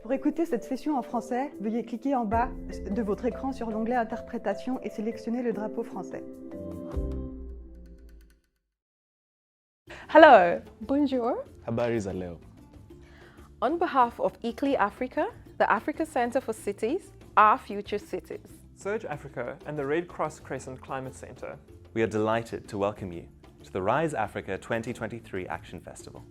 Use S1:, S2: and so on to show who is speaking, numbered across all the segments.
S1: Pour écouter cette session en français, veuillez cliquer en bas de votre écran sur l'onglet Interprétation et sélectionner le drapeau français.
S2: Hello, bonjour.
S3: Habari za leo.
S2: On behalf of ICLEI Africa, the Africa Centre for Cities, Our Future Cities,
S4: Surge Africa and the Red Cross Crescent Climate Centre,
S3: We are delighted to welcome you to the Rise Africa 2023 Action Festival.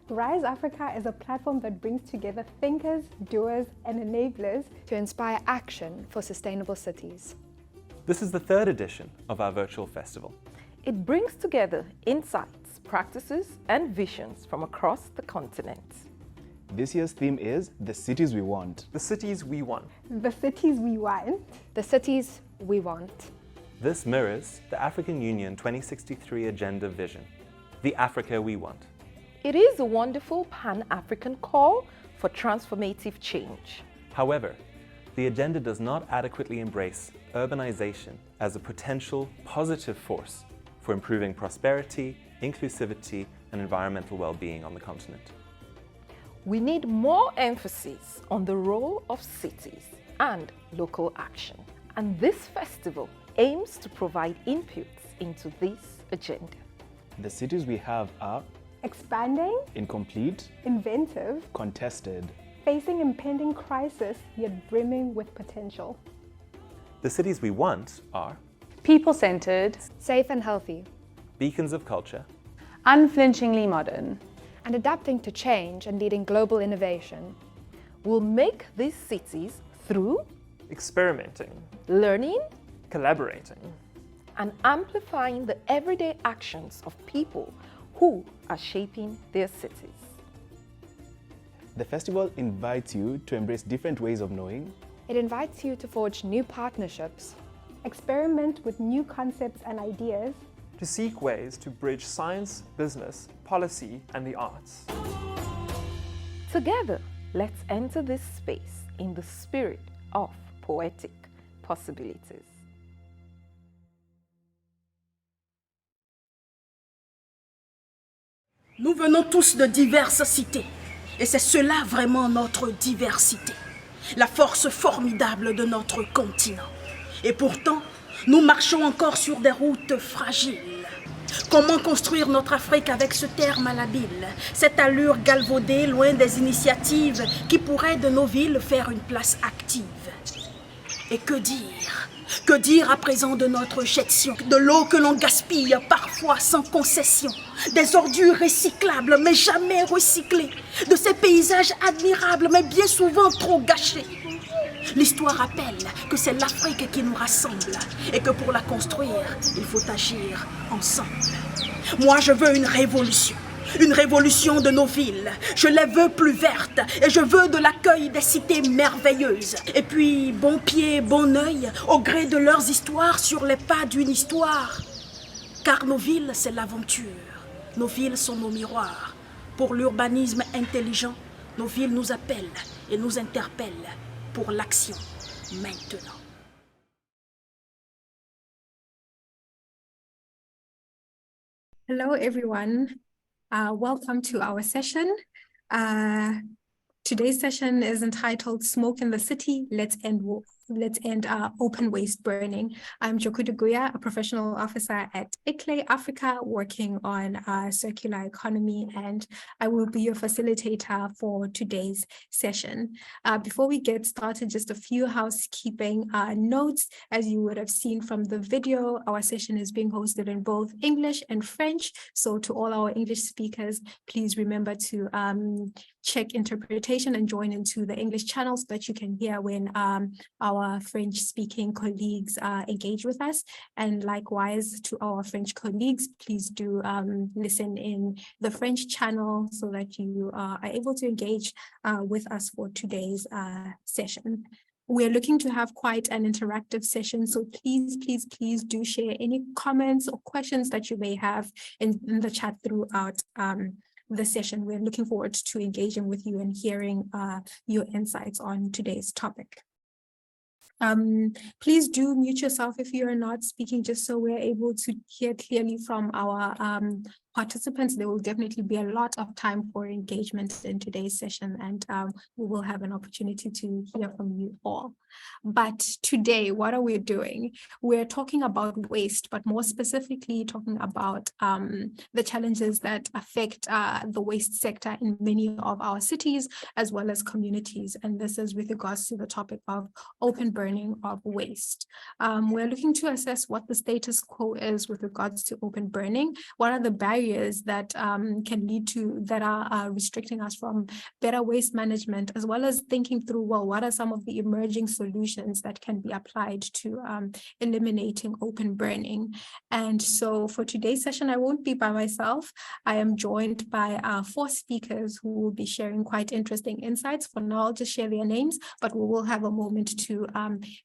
S5: Rise Africa is a platform that brings together thinkers, doers, and enablers
S6: to inspire action for sustainable cities.
S3: This is the third edition of our virtual festival.
S2: it brings together insights, practices, and visions from across the continent.
S7: This year's theme is The Cities We Want.
S4: the cities we want.
S5: the cities we want.
S6: The cities we want.
S3: This mirrors the African Union 2063 Agenda Vision, the Africa we want.
S2: It is a wonderful Pan-African call for transformative change.
S3: However, the agenda does not adequately embrace urbanization as a potential positive force for improving prosperity, inclusivity, and environmental well-being on the continent.
S2: We need more emphasis on the role of cities and local action. And this festival aims to provide inputs into this agenda.
S7: The cities we have are
S5: Expanding,
S7: incomplete,
S5: inventive,
S7: contested,
S5: facing impending crisis, yet brimming with potential.
S3: The cities we want are
S8: people-centered,
S6: Safe and healthy.
S3: beacons of culture,
S8: unflinchingly modern.
S6: And adapting to change and leading global innovation.
S2: We'll make these cities through
S4: Experimenting,
S2: learning
S4: collaborating,
S2: and amplifying the everyday actions of people who are shaping their cities.
S7: The festival invites you to embrace different ways of knowing,
S6: It invites you to forge new partnerships,
S5: Experiment with new concepts and ideas.
S4: to seek ways to bridge science, business, policy, and the arts.
S2: Together, let's enter this space in the spirit of poetic possibilities.
S9: Nous venons tous de diverses cités, et c'est cela vraiment notre diversité, la force formidable de notre continent. Et pourtant, nous marchons encore sur des routes fragiles. Comment construire notre Afrique avec ce terme malhabile, cette allure galvaudée loin des initiatives qui pourraient de nos villes faire une place active? Et que dire? Que dire à présent de notre gestion, de l'eau que l'on gaspille parfois sans concession, des ordures recyclables mais jamais recyclées, de ces paysages admirables mais bien souvent trop gâchés? L'histoire rappelle que c'est l'Afrique qui nous rassemble et que pour la construire, il faut agir ensemble. Moi, je veux une révolution de nos villes. Je les veux plus vertes et je veux de l'accueil des cités merveilleuses. Et puis, bon pied, bon œil, au gré de leurs histoires sur les pas d'une histoire. Car nos villes, c'est l'aventure. Nos villes sont nos miroirs. Pour l'urbanisme intelligent, nos villes nous appellent et nous interpellent pour l'action maintenant.
S10: Hello, everyone. Welcome to our session. Today's session is entitled Smoke in the City, Let's End Open Waste Burning. I'm Jokudu Guya, a professional officer at ICLEI Africa, working on circular economy, and I will be your facilitator for today's session. Before we get started, just a few housekeeping notes. As you would have seen from the video, our session is being hosted in both English and French. So to all our English speakers, please remember to check interpretation and join into the English channel so that you can hear when our French-speaking colleagues engage with us. And likewise to our French colleagues, please do listen in the French channel so that you are able to engage with us for today's session. We're looking to have quite an interactive session, so please do share any comments or questions that you may have in the chat throughout the session. We're looking forward to engaging with you and hearing your insights on today's topic. Please do mute yourself if you are not speaking, just so we're able to hear clearly from our participants. There will definitely be a lot of time for engagement in today's session, and we will have an opportunity to hear from you all. But today, what are we doing? We're talking about waste, but more specifically talking about the challenges that affect the waste sector in many of our cities as well as communities. And this is with regards to the topic of open burning of waste. We're looking to assess what the status quo is with regards to open burning. What are the barriers that can lead to, that are restricting us from better waste management, as well as thinking through, well, what are some of the emerging solutions that can be applied to eliminating open burning. And so for today's session, I won't be by myself. I am joined by 4 speakers who will be sharing quite interesting insights. For now, I'll just share their names, but we will have a moment to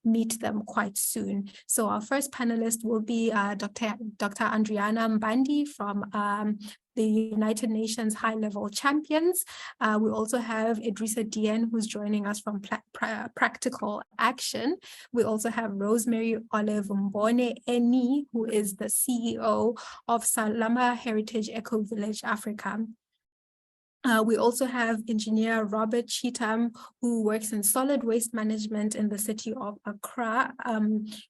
S10: meet them quite soon. So our first panelist will be Dr. Andriana Mbandi from the United Nations High-Level Champions. We also have Idrissa Dien, who's joining us from Practical Action. We also have Rosemary Olive Mbone Eni, who is the CEO of Salama Heritage Eco Village Africa. We also have engineer Robert Cheetham, who works in solid waste management in the city of Accra,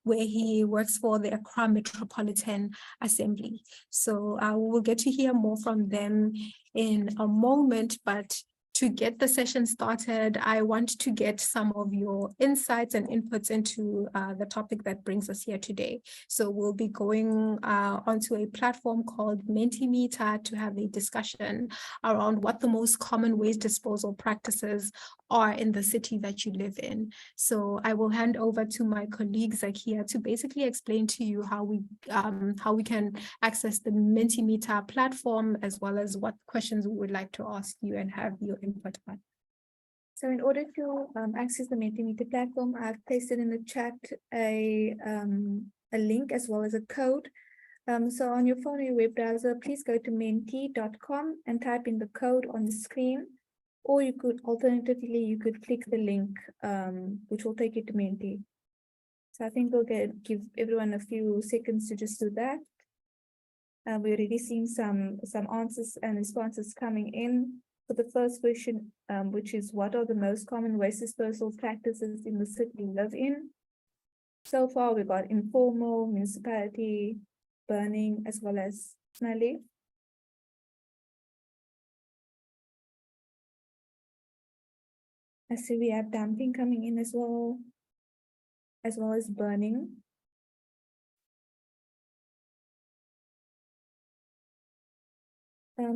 S10: where he works for the Accra Metropolitan Assembly. So we will get to hear more from them in a moment, but to get the session started, I want to get some of your insights and inputs into the topic that brings us here today. So we'll be going onto a platform called Mentimeter to have a discussion around what the most common waste disposal practices are in the city that you live in. So I will hand over to my colleague Zakia to basically explain to you how we can access the Mentimeter platform, as well as what questions we would like to ask you and have your input on.
S11: So in order to access the Mentimeter platform, I've pasted in the chat a link as well as a code. So on your phone or your web browser, please go to menti.com and type in the code on the screen. Or you could, alternatively, you could click the link, which will take you to Menti. So I think we'll give everyone a few seconds to just do that. We're already seeing some answers and responses coming in. For the first question, which is, what are the most common waste disposal practices in the city you live in? So far, we've got informal, municipality, burning, as well as smelly. I see we have dumping coming in as well as burning.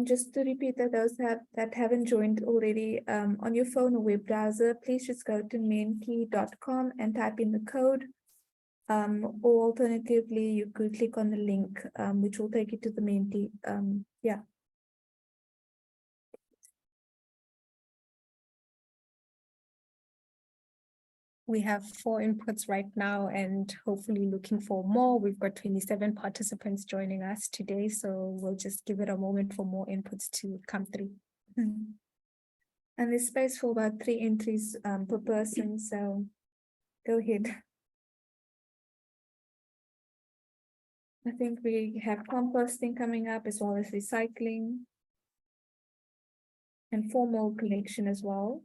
S11: Just to repeat that those that haven't joined already, on your phone or web browser, please just go to menti.com and type in the code. Or alternatively, you could click on the link, which will take you to the Menti. Yeah.
S10: We have 4 inputs right now and hopefully looking for more. We've got 27 participants joining us today, so we'll just give it a moment for more inputs to come through.
S11: And there's space for about 3 entries per person, so go ahead. I think we have composting coming up, as well as recycling and formal collection as well.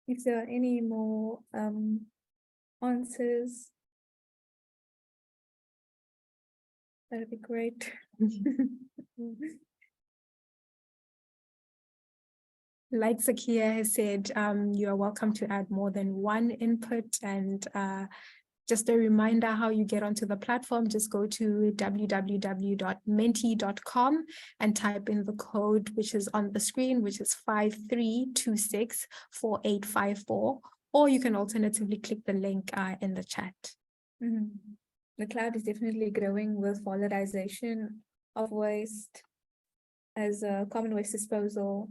S11: If there are any more answers, that'd be great.
S10: Like Zakia has said, you are welcome to add more than 1 input, and just a reminder how you get onto the platform. Just go to www.menti.com and type in the code, which is on the screen, which is 53264854, or you can alternatively click the link in the chat.
S11: The cloud is definitely growing with valorization of waste as a common waste disposal.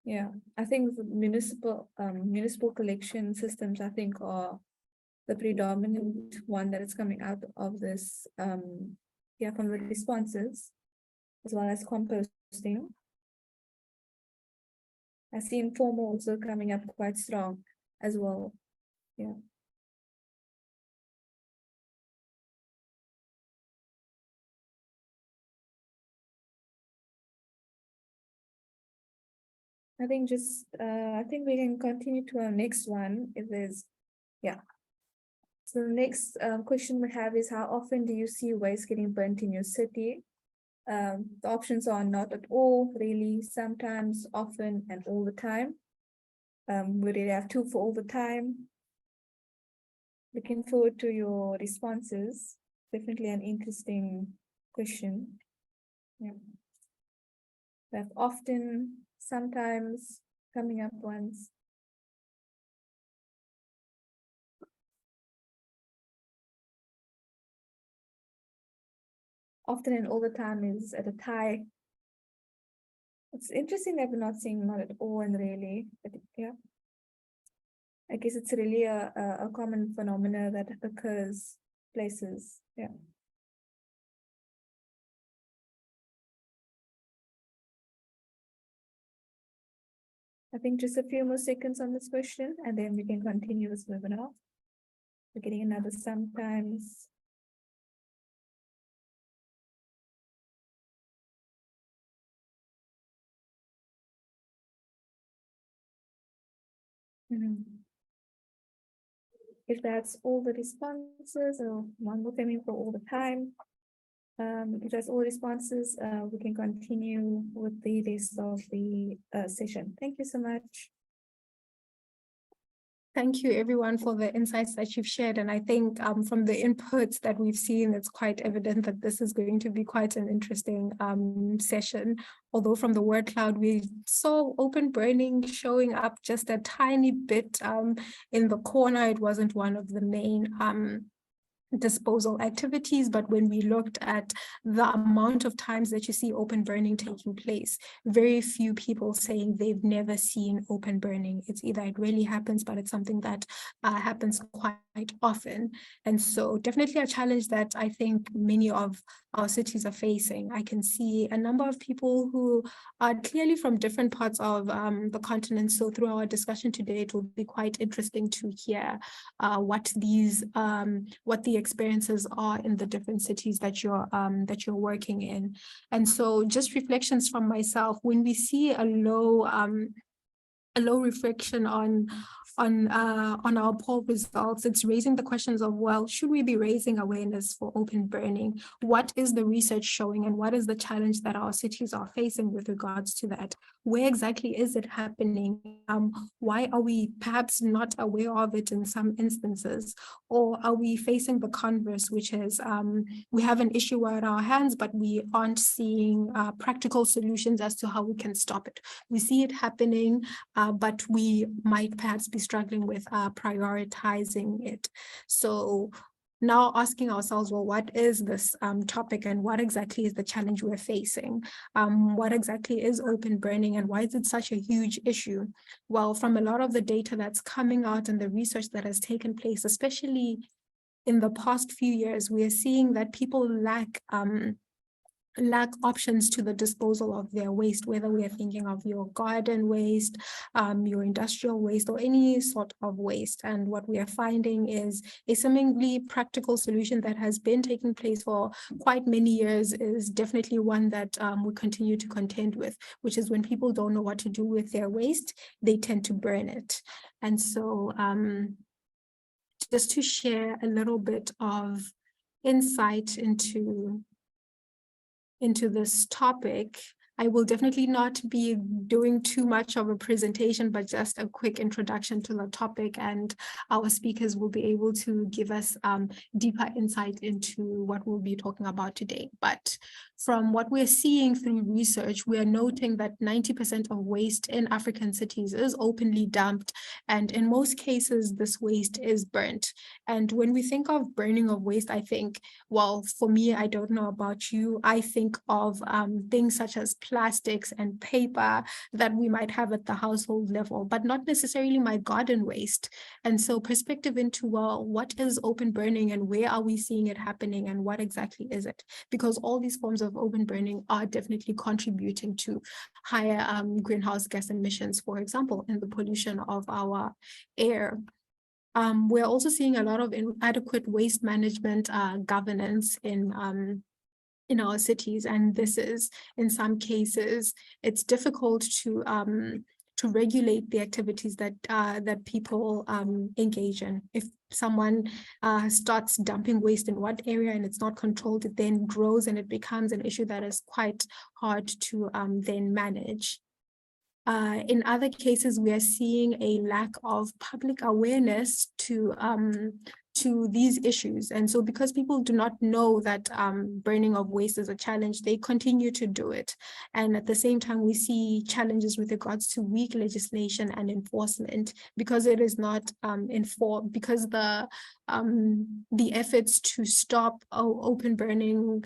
S11: Yeah, I think the municipal collection systems, I think, are the predominant one that is coming out of this, from the responses, as well as composting. I see informal also coming up quite strong as well. Yeah. I think I think we can continue to our next one if there's, yeah. So the next question we have is, how often do you see waste getting burnt in your city? The options are not at all, really, sometimes, often, and all the time. We really have two for all the time. Looking forward to your responses. Definitely an interesting question. Yeah. That often, sometimes, coming up once. Often and all the time is at a tie. It's interesting that we're not seeing not at all and really, but yeah. I guess it's really a common phenomena that occurs places, yeah. I think just a few more seconds on this question and then we can continue this webinar. We're getting another sometimes. If that's all the responses, or one more coming for all the time. If that's all responses, we can continue with the rest of the session. Thank you so much.
S10: Thank you everyone for the insights that you've shared. And I think from the inputs that we've seen, it's quite evident that this is going to be quite an interesting session. Although from the word cloud, we saw open burning showing up just a tiny bit in the corner. It wasn't one of the main disposal activities, but when we looked at the amount of times that you see open burning taking place, very few people saying they've never seen open burning. It's either it really happens, but it's something that happens quite often. And so definitely a challenge that I think many of our cities are facing. I can see a number of people who are clearly from different parts of the continent. So through our discussion today, it will be quite interesting to hear what the experiences are in the different cities that you're working in. And so just reflections from myself, when we see a low reflection on our poll results, it's raising the questions of, well, should we be raising awareness for open burning? What is the research showing and what is the challenge that our cities are facing with regards to that? Where exactly is it happening? Why are we perhaps not aware of it in some instances? Or are we facing the converse, which is we have an issue at our hands, but we aren't seeing practical solutions as to how we can stop it? We see it happening, but we might perhaps be struggling with prioritizing it. So now asking ourselves, well, what is this topic and what exactly is the challenge we're facing? What exactly is open burning and why is it such a huge issue? Well, from a lot of the data that's coming out and the research that has taken place, especially in the past few years, we are seeing that people lack options to the disposal of their waste, whether we are thinking of your garden waste, your industrial waste, or any sort of waste. And what we are finding is a seemingly practical solution that has been taking place for quite many years is definitely one that we continue to contend with, which is when people don't know what to do with their waste, they tend to burn it. And so just to share a little bit of insight into this topic, I will definitely not be doing too much of a presentation, but just a quick introduction to the topic, and our speakers will be able to give us deeper insight into what we'll be talking about today. But from what we're seeing through research, we are noting that 90% of waste in African cities is openly dumped, and in most cases, this waste is burnt. And when we think of burning of waste, I think, well, for me, I don't know about you, I think of things such as plastics and paper that we might have at the household level, but not necessarily my garden waste. And so perspective into, well, what is open burning and where are we seeing it happening and what exactly is it? Because all these forms of open burning are definitely contributing to higher greenhouse gas emissions, for example, in the pollution of our air. We're also seeing a lot of inadequate waste management governance in our cities, and this is, in some cases, it's difficult to regulate the activities that that people engage in. If someone starts dumping waste in one area and it's not controlled, it then grows and it becomes an issue that is quite hard to then manage. In other cases, we are seeing a lack of public awareness to these issues. And so because people do not know that burning of waste is a challenge, they continue to do it. And at the same time, we see challenges with regards to weak legislation and enforcement because it is not enforced, because the efforts to stop open burning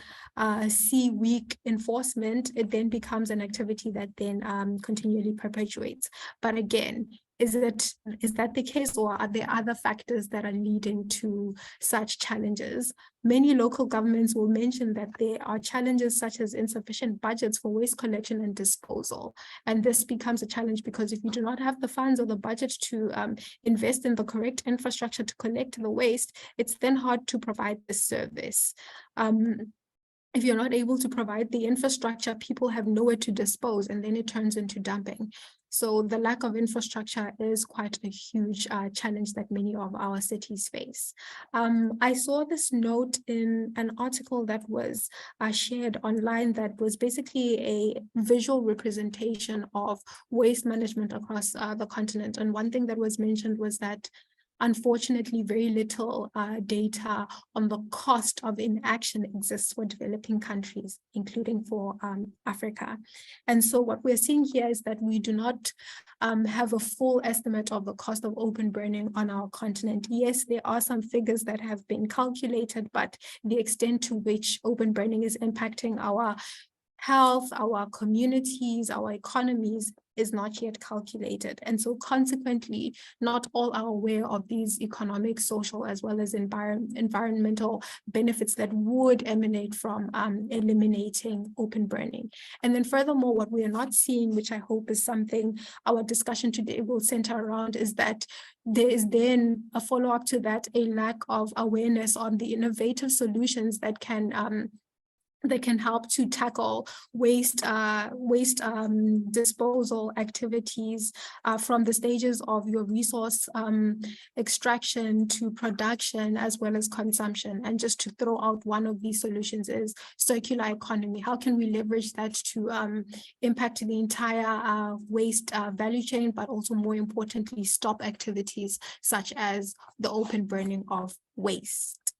S10: see weak enforcement, it then becomes an activity that then continually perpetuates. But again, is that the case, or are there other factors that are leading to such challenges? Many local governments will mention that there are challenges such as insufficient budgets for waste collection and disposal. And this becomes a challenge because if you do not have the funds or the budget to invest in the correct infrastructure to collect the waste, it's then hard to provide the service. If you're not able to provide the infrastructure, people have nowhere to dispose, and then it turns into dumping. So the lack of infrastructure is quite a huge challenge that many of our cities face. I saw this note in an article that was shared online that was basically a visual representation of waste management across the continent. And one thing that was mentioned was that unfortunately, very little data on the cost of inaction exists for developing countries, including for Africa. And so what we're seeing here is that we do not have a full estimate of the cost of open burning on our continent. Yes, there are some figures that have been calculated, but the extent to which open burning is impacting our health, our communities, our economies is not yet calculated. And so consequently, not all are aware of these economic, social, as well as environmental benefits that would emanate from eliminating open burning. And then furthermore, what we are not seeing, which I hope is something our discussion today will center around, is that there is then a follow-up to that, a lack of awareness on the innovative solutions that can help to tackle waste disposal activities from the stages of your resource extraction to production as well as consumption. And just to throw out one of these solutions is circular economy. How can we leverage that to impact the entire waste value chain, but also more importantly, stop activities such as the open burning of waste?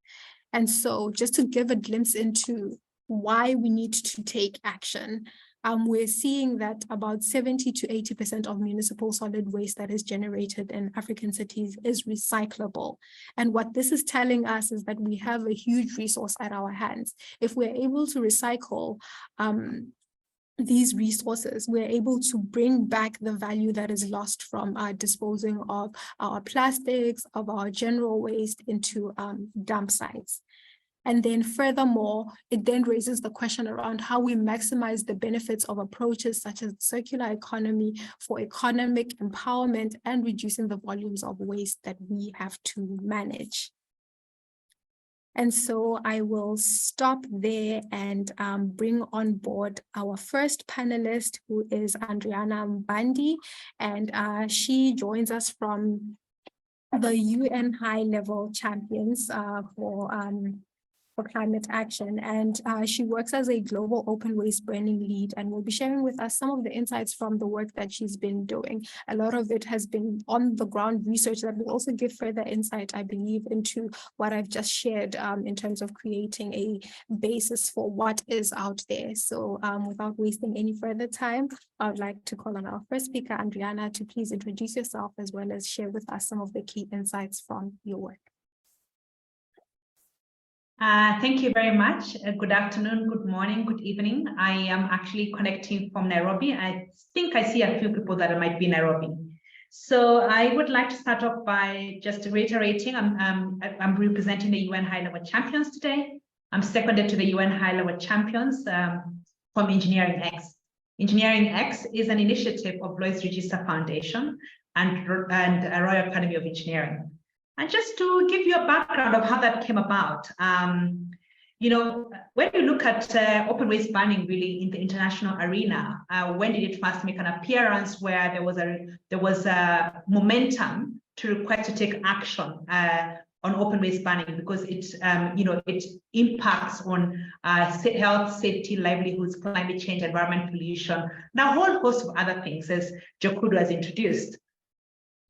S10: And so just to give a glimpse into why we need to take action. We're seeing that about 70 to 80% of municipal solid waste that is generated in African cities is recyclable. And what this is telling us is that we have a huge resource at our hands. If we're able to recycle these resources, we're able to bring back the value that is lost from disposing of our plastics, of our general waste into dump sites. And then furthermore, it then raises the question around how we maximize the benefits of approaches such as circular economy for economic empowerment and reducing the volumes of waste that we have to manage. And so I will stop there and bring on board our first panelist, who is Andriana Mbandi, and she joins us from the UN high-level champions for climate action, and she works as a global open waste burning lead and will be sharing with us some of the insights from the work that she's been doing. A lot of it has been on the ground research that will also give further insight, I believe, into what I've just shared in terms of creating a basis for what is out there. So without wasting any further time, I would like to call on our first speaker, Andriana, to please introduce yourself as well as share with us some of the key insights from your work.
S12: Thank you very much. Good afternoon, good morning, good evening. I am actually connecting from Nairobi. I think I see a few people that might be Nairobi. So I would like to start off by just reiterating, I'm representing the UN High-Level Champions today. I'm seconded to the UN High-Level Champions from Engineering X. Engineering X is an initiative of Lloyd's Register Foundation and Royal Academy of Engineering. And just to give you a background of how that came about, you know, when you look at open waste banning really in the international arena, when did it first make an appearance where there was a momentum to request to take action on open waste banning, because it you know, it impacts on health, safety, livelihoods, climate change, environment pollution, and a whole host of other things, as Jokudu has introduced.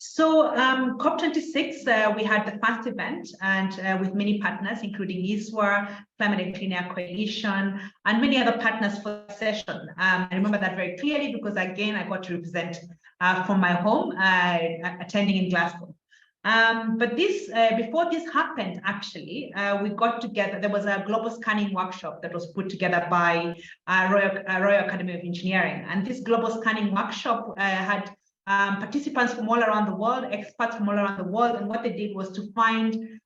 S12: So COP26, we had the first event, and with many partners, including ISWA, Climate and Clean Air Coalition, and many other partners for the session. I remember that very clearly because, again, I got to represent from my home, attending in Glasgow. But this, before this happened, actually, we got together. There was a global scanning workshop that was put together by Royal Academy of Engineering, and this global scanning workshop had participants from all around the world, experts from all around the world, and what they did was to find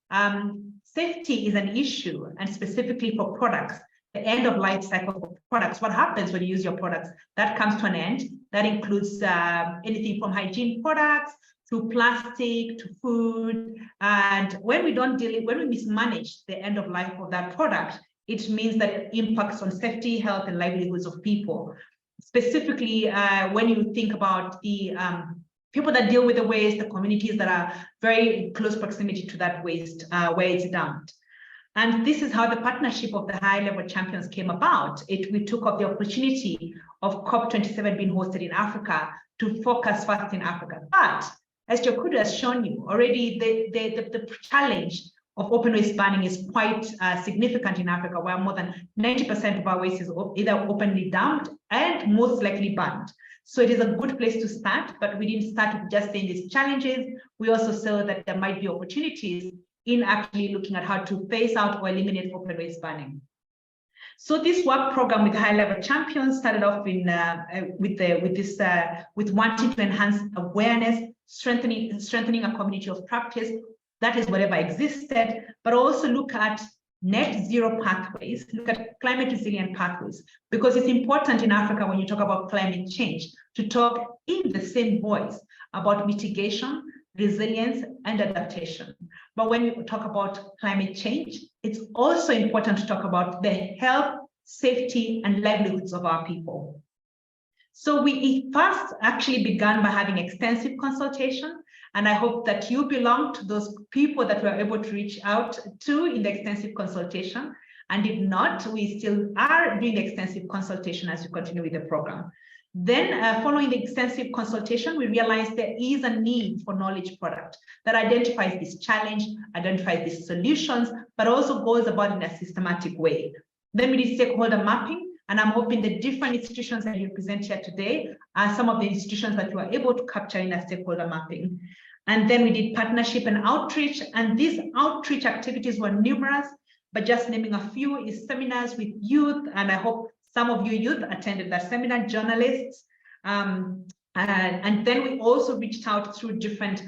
S12: safety is an issue, and specifically for products, the end of life cycle of products. What happens when you use your products? That comes to an end. That includes anything from hygiene products to plastic to food. And when we don't when we mismanage the end of life of that product, it means that it impacts on safety, health, and livelihoods of people. Specifically, when you think about the people that deal with the waste, the communities that are very in close proximity to that waste, where it's dumped. And this is how the partnership of the high-level champions came about. We took up the opportunity of COP27 being hosted in Africa to focus first in Africa. But as Jokudu has shown you already, the challenge of open waste banning is quite significant in Africa, where more than 90% of our waste is either openly dumped and most likely banned. So it is a good place to start, but we didn't start with just saying these challenges. We also saw that there might be opportunities in actually looking at how to phase out or eliminate open waste banning. So this work program with high-level champions started off in with wanting to enhance awareness, strengthening a community of practice. That is whatever existed, but also look at net zero pathways, look at climate resilient pathways, because it's important in Africa when you talk about climate change to talk in the same voice about mitigation, resilience, and adaptation. But when we talk about climate change, it's also important to talk about the health, safety, and livelihoods of our people. So we first actually began by having extensive consultation, and I hope that you belong to those people that we were able to reach out to in the extensive consultation. And if not, we still are doing the extensive consultation as we continue with the program. Then following the extensive consultation, we realized there is a need for knowledge product that identifies this challenge, identifies these solutions, but also goes about in a systematic way. Then we did stakeholder mapping, and I'm hoping the different institutions that you present here today are some of the institutions that we were able to capture in a stakeholder mapping. And then we did partnership and outreach, and these outreach activities were numerous, but just naming a few is seminars with youth, and I hope some of you youth attended that seminar, journalists, and then we also reached out through different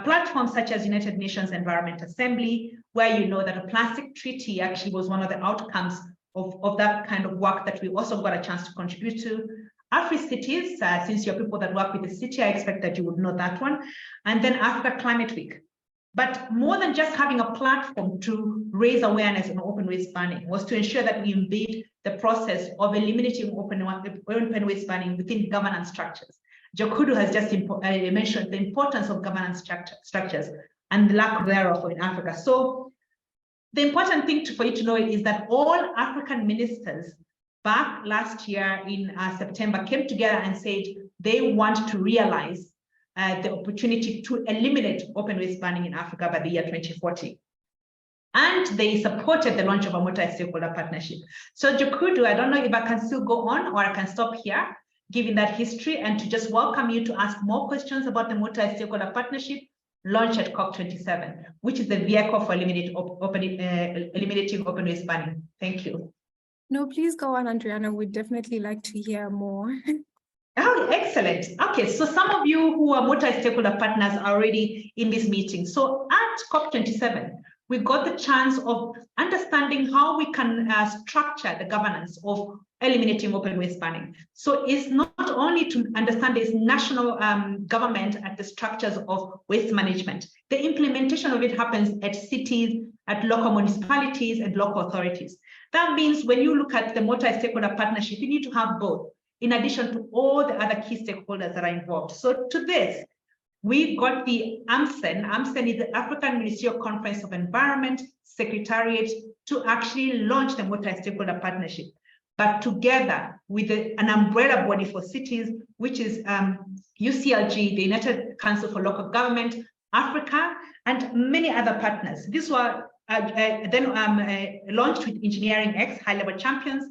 S12: platforms such as United Nations Environment Assembly, where you know that a plastic treaty actually was one of the outcomes of that kind of work that we also got a chance to contribute to. Afri-Cities, since you're people that work with the city, I expect that you would know that one. And then Africa Climate Week. But more than just having a platform to raise awareness on open waste banning was to ensure that we embed the process of eliminating open waste banning within governance structures. Jokudu has just mentioned the importance of governance structures and the lack thereof in Africa. So the important thing for you to know is that all African ministers back last year in September came together and said they want to realize the opportunity to eliminate open waste banning in Africa by the year 2040. And they supported the launch of a multi-stakeholder partnership. So Jokudu, I don't know if I can still go on or I can stop here, given that history, and to just welcome you to ask more questions about the multi-stakeholder partnership. launched at COP27, which is the vehicle for eliminating open waste banning? Thank you.
S10: No, please go on, Adriana. We'd definitely like to hear more.
S12: Oh, excellent. Okay, so some of you who are multi-stakeholder partners are already in this meeting. So at COP27, we got the chance of understanding how we can structure the governance of eliminating open waste banning. So it's not only to understand this national government at the structures of waste management. The implementation of it happens at cities, at local municipalities, and local authorities. That means when you look at the multi-stakeholder partnership, you need to have both, in addition to all the other key stakeholders that are involved. So to this, we got the AMSEN. AMSEN is the African Ministerial Conference of Environment Secretariat to actually launch the multi-stakeholder partnership, but together with an umbrella body for cities, which is UCLG, the United Council for Local Government, Africa, and many other partners. This was then launched with Engineering X, high-level champions,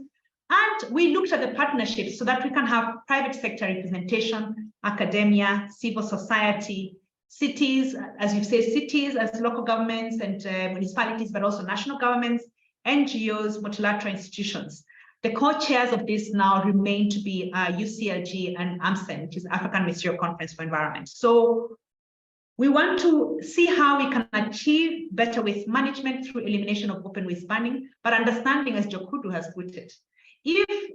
S12: and we looked at the partnerships so that we can have private sector representation, academia, civil society, cities, as you say, cities as local governments and municipalities, but also national governments, NGOs, multilateral institutions. The co-chairs of this now remain to be UCLG and AMSEN, which is African Ministerial Conference for Environment. So we want to see how we can achieve better waste management through elimination of open waste banning, but understanding, as Jokudu has put it, if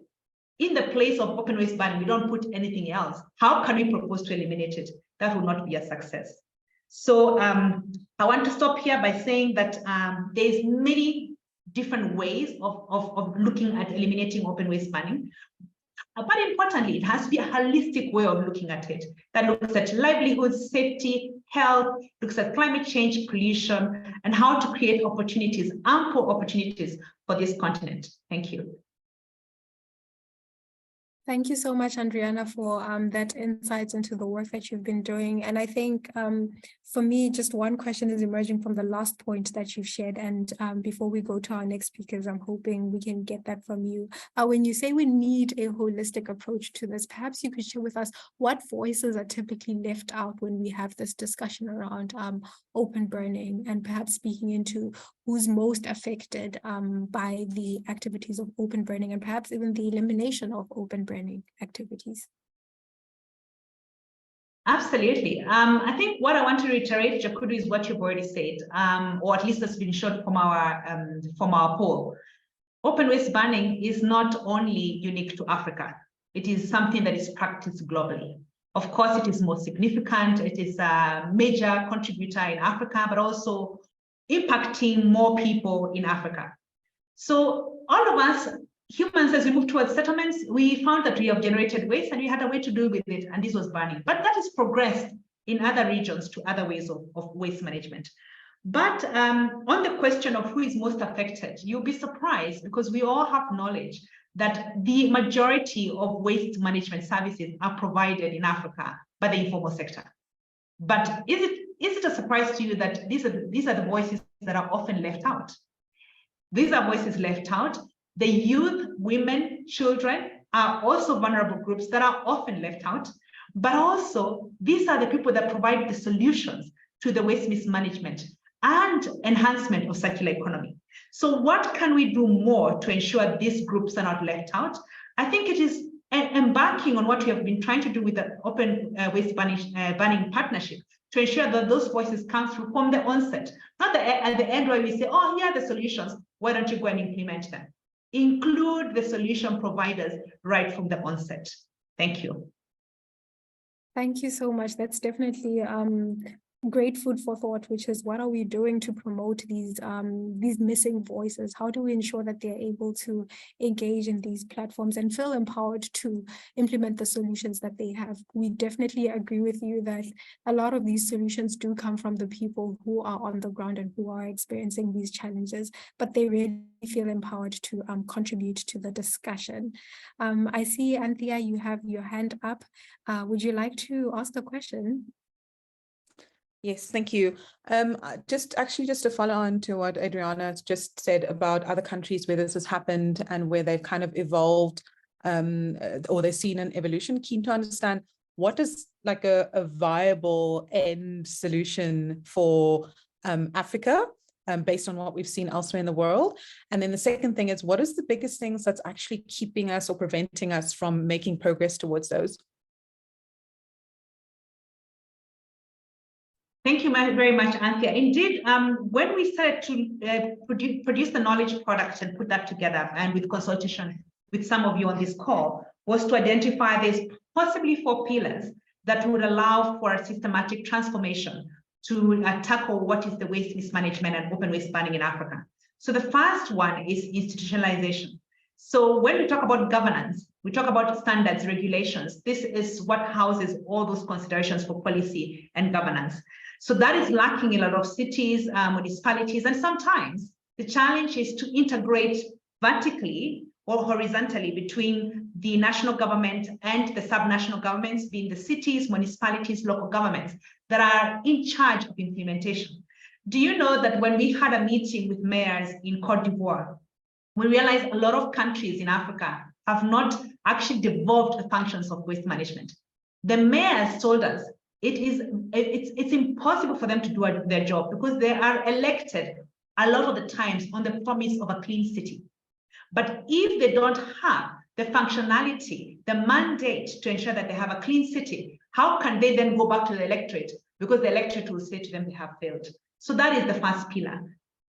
S12: in the place of open waste banning, we don't put anything else, how can we propose to eliminate it? That will not be a success. So I want to stop here by saying that there's many different ways of looking at eliminating open waste banning. But importantly, it has to be a holistic way of looking at it that looks at livelihoods, safety, health, looks at climate change, pollution, and how to create opportunities, ample opportunities for this continent. Thank you.
S10: Thank you so much, Adriana, for that insight into the work that you've been doing. And I think for me, just one question is emerging from the last point that you've shared. And before we go to our next speakers, I'm hoping we can get that from you. When you say we need a holistic approach to this, perhaps you could share with us what voices are typically left out when we have this discussion around open burning, and perhaps speaking into who's most affected by the activities of open burning, and perhaps even the elimination of open burning activities.
S12: Absolutely. I think what I want to reiterate, Jokudu, is what you've already said, or at least has been shown from our poll. Open waste banning is not only unique to Africa. It is something that is practiced globally. Of course, it is more significant. It is a major contributor in Africa, but also impacting more people in Africa. So all of us humans, as we move towards settlements, we found that we have generated waste and we had a way to deal with it, and this was burning. But that has progressed in other regions to other ways of waste management. But on the question of who is most affected, you'll be surprised because we all have knowledge that the majority of waste management services are provided in Africa by the informal sector. But is it a surprise to you that these are the voices that are often left out? These are voices left out. The youth, women, children are also vulnerable groups that are often left out. But also, these are the people that provide the solutions to the waste mismanagement and enhancement of circular economy. So what can we do more to ensure these groups are not left out? I think it is embarking on what we have been trying to do with the open waste banning partnership to ensure that those voices come through from the onset, not at the end where we say, oh, here are the solutions, why don't you go and implement them? Include the solution providers right from the onset. Thank you.
S10: Thank you so much. That's definitely great food for thought, which is what are we doing to promote these missing voices? How do we ensure that they're able to engage in these platforms and feel empowered to implement the solutions that they have? We definitely agree with you that a lot of these solutions do come from the people who are on the ground and who are experiencing these challenges, but they really feel empowered to contribute to the discussion. I see, Anthea, you have your hand up. Would you like to ask a question?
S13: Yes, thank you. Just to follow on to what Adriana just said about other countries where this has happened and where they've kind of evolved or they've seen an evolution, keen to understand what is like a viable end solution for Africa, based on what we've seen elsewhere in the world? And then the second thing is, what is the biggest things that's actually keeping us or preventing us from making progress towards those?
S12: Thank you very much, Anthea. Indeed, when we started to produce the knowledge products and put that together, and with consultation with some of you on this call, was to identify there's possibly 4 pillars that would allow for a systematic transformation to tackle what is the waste mismanagement and open waste burning in Africa. So the first one is institutionalization. So when we talk about governance, we talk about standards, regulations. This is what houses all those considerations for policy and governance. So that is lacking in a lot of cities, municipalities, and sometimes the challenge is to integrate vertically or horizontally between the national government and the subnational governments, being the cities, municipalities, local governments that are in charge of implementation. Do you know that when we had a meeting with mayors in Cote d'Ivoire, we realized a lot of countries in Africa have not actually devolved the functions of waste management. The mayors told us it's impossible for them to do their job because they are elected a lot of the times on the promise of a clean city. But if they don't have the functionality, the mandate to ensure that they have a clean city, how can they then go back to the electorate? Because the electorate will say to them they have failed. So that is the first pillar.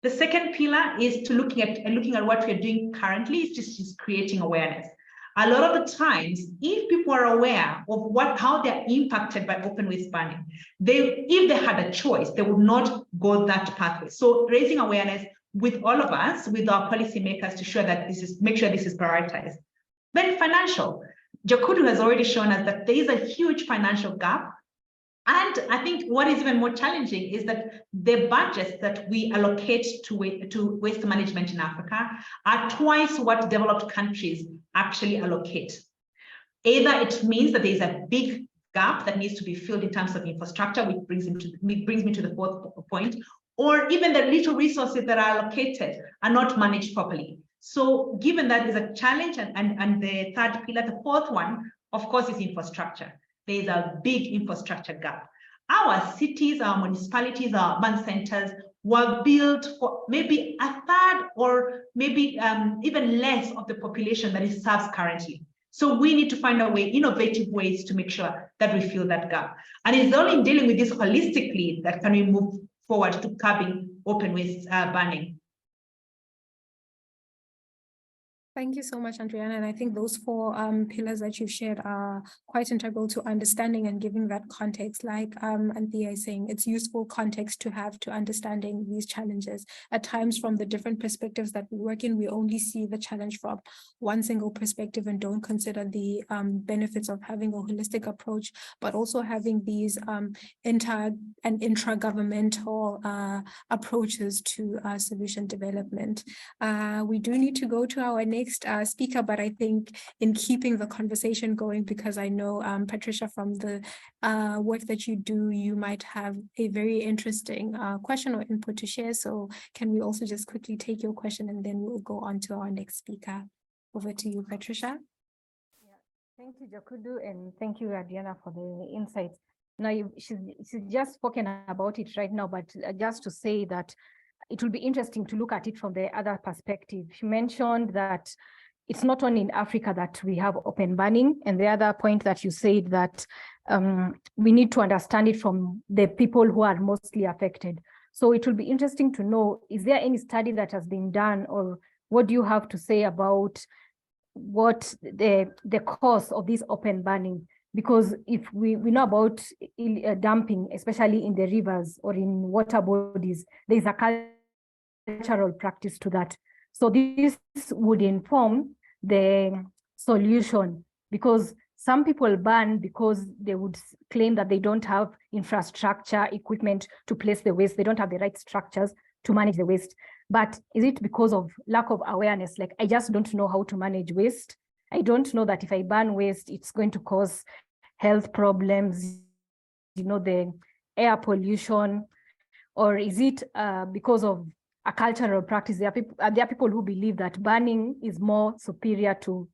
S12: The second pillar is to looking at what we're doing currently, is just creating awareness. A lot of the times, if people are aware of how they're impacted by open waste burning, if they had a choice, they would not go that pathway. So raising awareness with all of us, with our policymakers, to make sure this is prioritized. Then financial. Jakudu has already shown us that there is a huge financial gap. And I think what is even more challenging is that the budgets that we allocate to waste management in Africa are twice what developed countries actually allocate. Either it means that there is a big gap that needs to be filled in terms of infrastructure, which brings me to the fourth point, or even the little resources that are allocated are not managed properly. So given that is a challenge, and the third pillar, the fourth one, of course, is infrastructure. There is a big infrastructure gap. Our cities, our municipalities, our urban centers were built for maybe a third or maybe even less of the population that it serves currently. So we need to find a way, innovative ways to make sure that we fill that gap. And it's only in dealing with this holistically that can we move forward to curbing open waste burning.
S10: Thank you so much, Adriana. And I think those 4 pillars that you've shared are quite integral to understanding and giving that context. Like Anthea is saying, it's useful context to have to understanding these challenges. At times, from the different perspectives that we work in, we only see the challenge from one single perspective and don't consider the benefits of having a holistic approach, but also having these inter- and intra-governmental approaches to solution development. We do need to go to our next speaker, but I think in keeping the conversation going, because I know Patricia, from the work that you do, you might have a very interesting question or input to share. So can we also just quickly take your question and then we'll go on to our next speaker. Over to you, Patricia.
S14: Yeah. Thank you, Jakudu, and thank you, Adriana, for the insights. Now, she's just spoken about it right now, but just to say that it will be interesting to look at it from the other perspective. She mentioned that it's not only in Africa that we have open burning, and the other point that you said that we need to understand it from the people who are mostly affected. So it will be interesting to know, is there any study that has been done, or what do you have to say about what the cause of this open burning? Because if we know about dumping, especially in the rivers or in water bodies, there is a cultural practice to that. So this would inform the solution, because some people burn because they would claim that they don't have infrastructure, equipment to place the waste. They don't have the right structures to manage the waste. But is it because of lack of awareness? Like, I just don't know how to manage waste. I don't know that if I burn waste, it's going to cause health problems, the air pollution, or is it because of a cultural practice? There are people who believe that burning is more superior to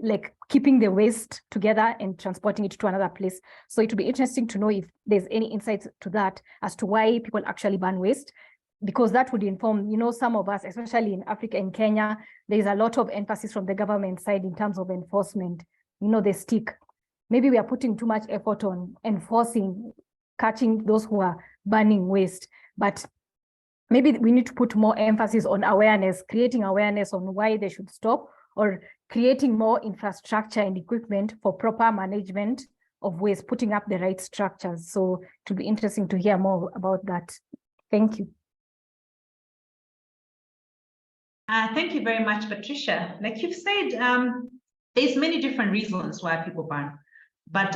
S14: like keeping the waste together and transporting it to another place. So it would be interesting to know if there's any insights to that as to why people actually burn waste, because that would inform, some of us, especially in Africa, in Kenya, there is a lot of emphasis from the government side in terms of enforcement. They stick. Maybe we are putting too much effort on enforcing, catching those who are burning waste, but maybe we need to put more emphasis on awareness, creating awareness on why they should stop, or creating more infrastructure and equipment for proper management of waste, putting up the right structures. So it will be interesting to hear more about that. Thank you.
S12: Thank you very much, Patricia. Like you've said, there's many different reasons why people burn. But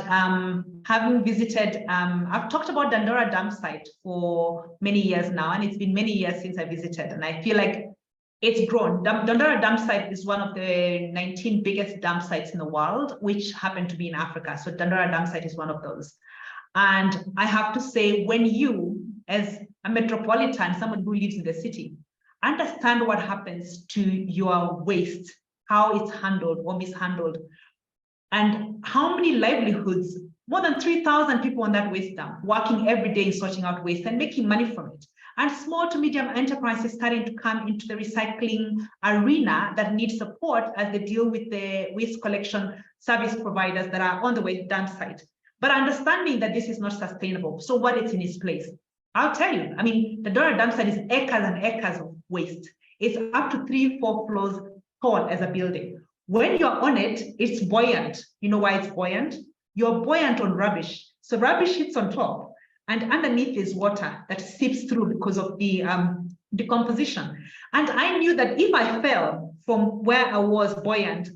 S12: having visited, I've talked about Dandora dump site for many years now, and it's been many years since I visited, and I feel like it's grown. Dandora dump site is one of the 19 biggest dump sites in the world, which happen to be in Africa. So Dandora dump site is one of those. And I have to say, when you, as a metropolitan, someone who lives in the city, understand what happens to your waste, how it's handled or mishandled, and how many livelihoods, more than 3,000 people on that waste dump, working every day sorting out waste and making money from it. And small to medium enterprises starting to come into the recycling arena that need support as they deal with the waste collection service providers that are on the waste dump site. But understanding that this is not sustainable. So what is in its place? I'll tell you, the Dandora dump site is acres and acres of waste. It's up to 3-4 floors tall as a building. When you're on it, it's buoyant. You know why it's buoyant? You're buoyant on rubbish. So rubbish hits on top, and underneath is water that seeps through because of the decomposition. And I knew that if I fell from where I was buoyant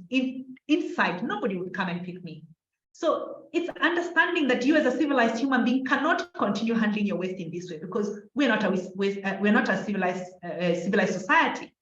S12: inside, nobody would come and pick me. So it's understanding that you as a civilized human being cannot continue handling your waste in this way, because we're not a civilized society.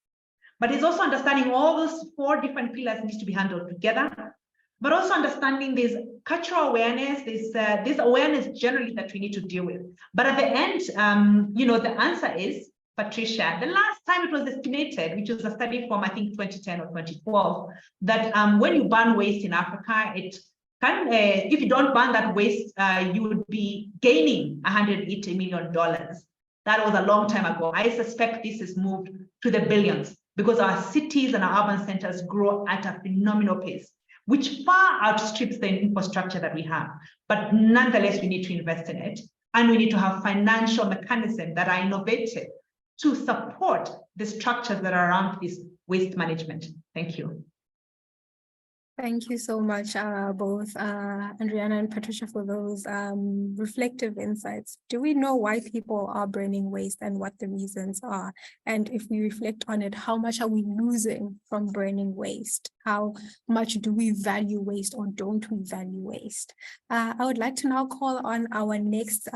S12: But it's also understanding all those 4 different pillars needs to be handled together, but also understanding there's cultural awareness, there's awareness generally that we need to deal with. But at the end, the answer is, Patricia, the last time it was estimated, which was a study from, I think, 2010 or 2012, that when you burn waste in Africa, it can, if you don't burn that waste, you would be gaining $180 million. That was a long time ago. I suspect this has moved to the billions, because our cities and our urban centers grow at a phenomenal pace, which far outstrips the infrastructure that we have. But nonetheless, we need to invest in it. And we need to have financial mechanisms that are innovative to support the structures that are around this waste management. Thank you.
S10: Thank you so much, both Andriana and Patricia, for those reflective insights. Do we know why people are burning waste and what the reasons are? And if we reflect on it, how much are we losing from burning waste? How much do we value waste or don't we value waste? I would like to now call on our next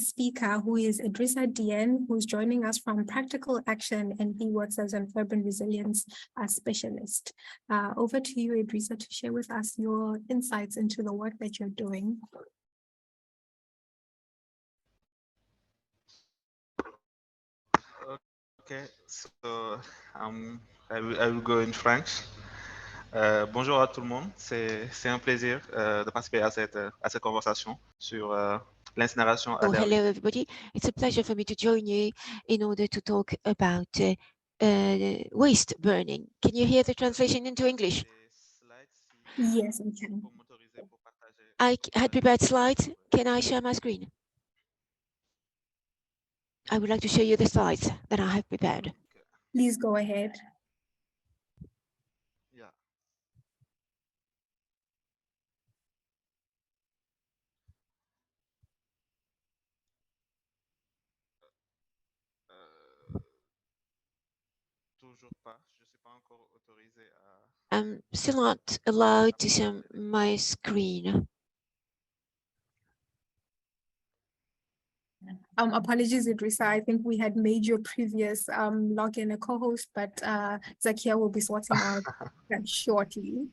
S10: speaker, who is Idrissa Dieng, who's joining us from Practical Action, and he works as an urban resilience specialist. Over to you, Idrissa, to share with us your insights into the work that you're doing.
S15: Okay, so I will go in French. Bonjour à tout le monde, c'est un plaisir de participer à cette conversation sur l'incinération.
S16: Oh, hello everybody. It's a pleasure for me to join you in order to talk about waste burning. Can you hear the translation into English?
S10: Yes, we can.
S16: I had prepared slides. Can I share my screen? I would like to show you the slides that I have prepared.
S10: Please go ahead.
S15: Yeah. Toujours pas. Je suis pas encore autorisé à.
S16: I'm still not allowed to share my screen.
S10: Apologies, Idrissa. I think we had made your previous login a co-host, but Zakia will be sorting out that shortly.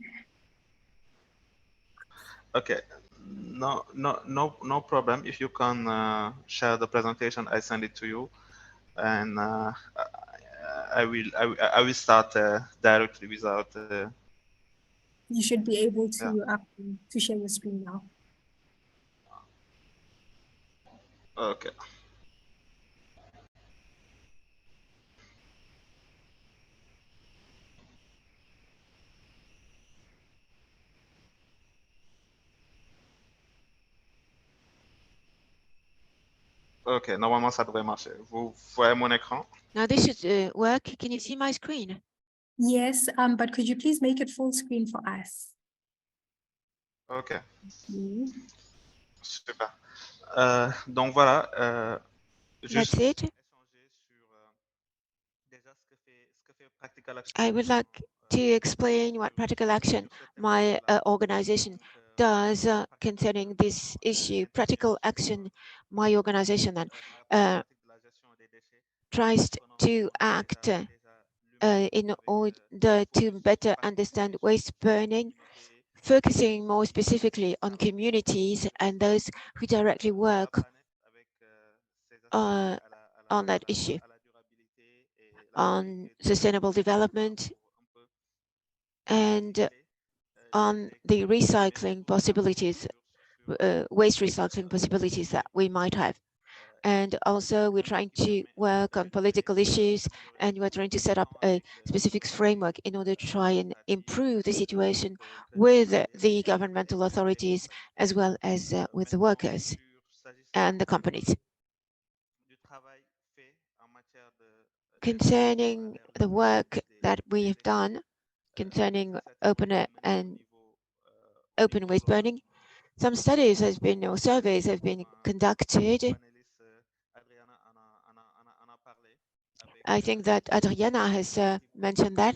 S15: Okay, no problem. If you can share the presentation, I send it to you, and I will start directly without
S10: You should be able to share your screen now.
S15: Okay. Ok, normalement ça devrait marcher. Vous voyez mon écran?
S16: Now this should work. Can you see my screen?
S10: Yes, but could you please make it full screen for us?
S15: Ok.
S10: Mm.
S15: Super. Donc voilà.
S16: That's it. I would like to explain what practical action my organization does concerning this issue. Practical action my organization tries to act in order to better understand waste burning, focusing more specifically on communities and those who directly work on that issue, on sustainable development and on the recycling possibilities, waste recycling possibilities that we might have. And also we're trying to work on political issues, and we're trying to set up a specific framework in order to try and improve the situation with the governmental authorities as well as with the workers and the companies. Concerning the work that we have done concerning open waste burning, some studies has been or surveys have been conducted. I think that Adriana has mentioned that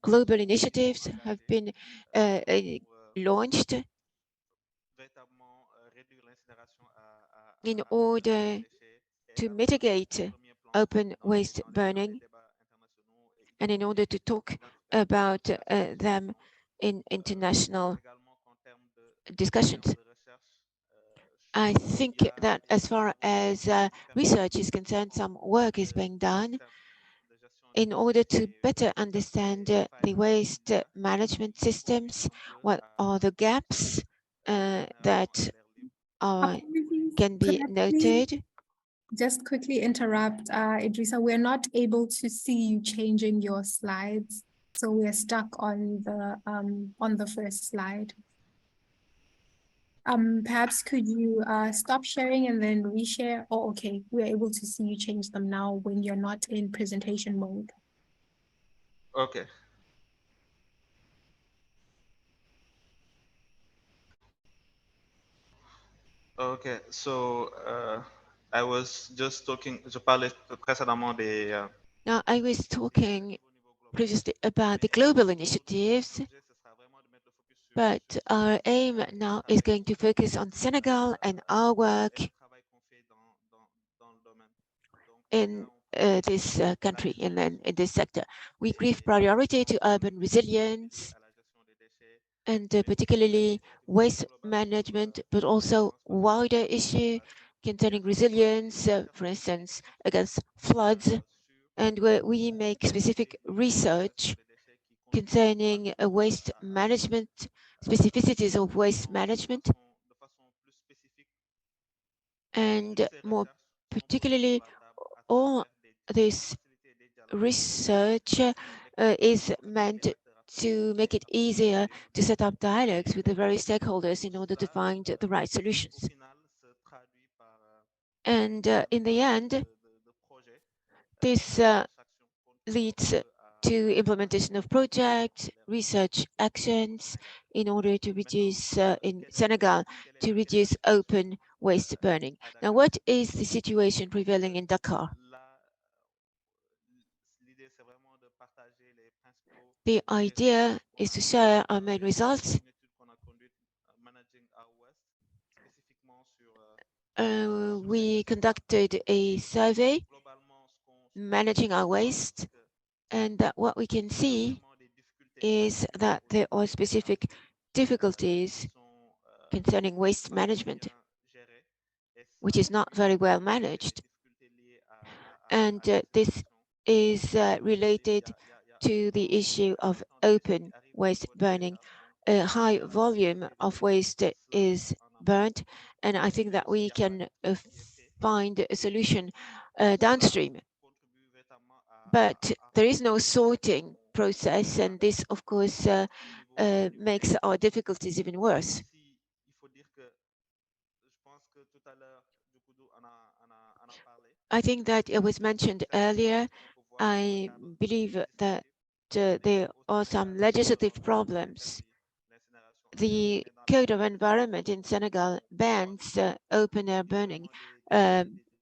S16: global initiatives have been launched in order to mitigate open waste burning and in order to talk about them in international discussions. I think that as far as research is concerned, some work is being done in order to better understand the waste management systems. What are the gaps that can be noted?
S10: Just quickly interrupt, Idrissa, we're not able to see you changing your slides. So we're stuck on the first slide. Perhaps could you stop sharing and then reshare? Oh, okay, we're able to see you change them now when you're not in presentation mode.
S15: Okay. Okay, so I was just talking, je parlais précédemment des...
S16: Now, I was talking previously about the global initiatives, but our aim now is going to focus on Senegal and our work in this country, in this sector. We give priority to urban resilience and particularly waste management, but also wider issue concerning resilience, for instance, against floods, and where we make specific research concerning waste management, specificities of waste management, and more particularly, all this research is meant to make it easier to set up dialogues with the various stakeholders in order to find the right solutions. And in the end, this leads to implementation of projects, research actions in order to reduce, in Senegal, to reduce open waste burning. Now, what is the situation prevailing in Dakar? The idea is to share our main results. We conducted a survey managing our waste, and what we can see is that there are specific difficulties concerning waste management, which is not very well managed. And this is related to the issue of open waste burning. a high volume of waste is burnt, and I think that we can find a solution downstream. But there is no sorting process, and this, of course, makes our difficulties even worse. I think that it was mentioned earlier. I believe that there are some legislative problems. The Code of Environment in Senegal bans open air burning,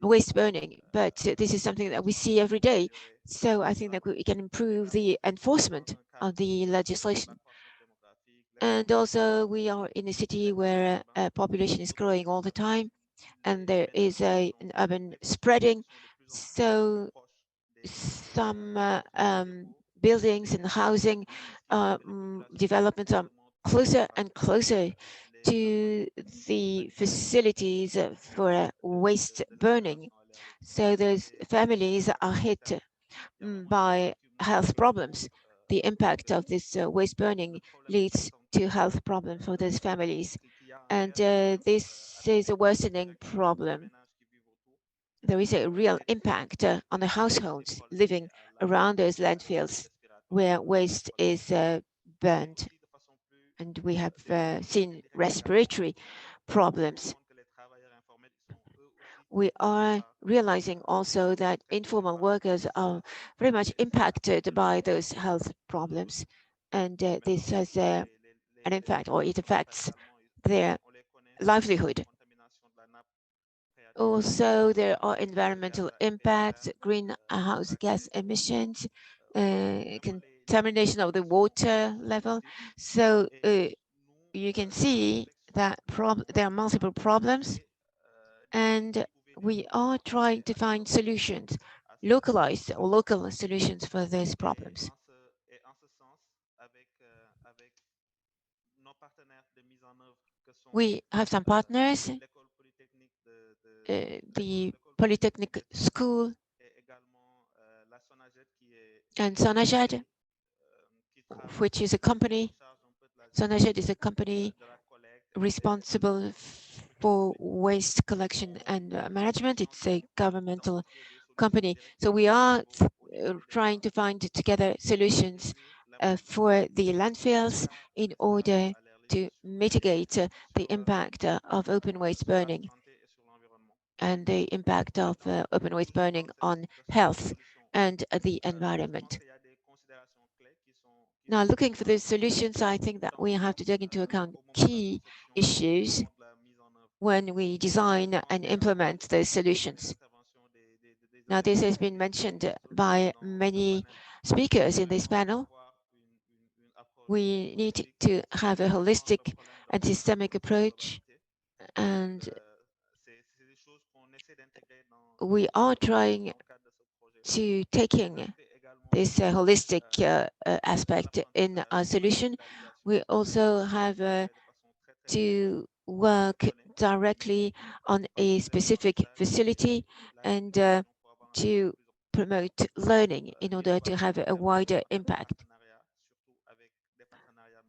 S16: waste burning, but this is something that we see every day. So I think that we can improve the enforcement of the legislation. And also, we are in a city where population is growing all the time, and there is an urban spreading. So some buildings and housing developments are closer and closer to the facilities for waste burning. So those families are hit by health problems. The impact of this waste burning leads to health problems for those families. And this is a worsening problem. There is a real impact on the households living around those landfills where waste is burned. And we have seen respiratory problems. We are realizing also that informal workers are very much impacted by those health problems. And this has an impact, or it affects their livelihood. Also, there are environmental impacts, greenhouse gas emissions, contamination of the water level. So you can see that there are multiple problems, and we are trying to find solutions, localized or local solutions for these problems. We have some partners, the Polytechnic School and Sonajed, which is a company. Sonajed is a company responsible for waste collection and management. It's a governmental company. So we are trying to find together solutions for the landfills in order to mitigate the impact of open waste burning and the impact of open waste burning on health and the environment. Now, looking for those solutions, I think that we have to take into account key issues when we design and implement those solutions. Now, this has been mentioned by many speakers in this panel. We need to have a holistic and systemic approach, and we are trying to taking this holistic aspect in our solution. We also have to work directly on a specific facility and to promote learning in order to have a wider impact.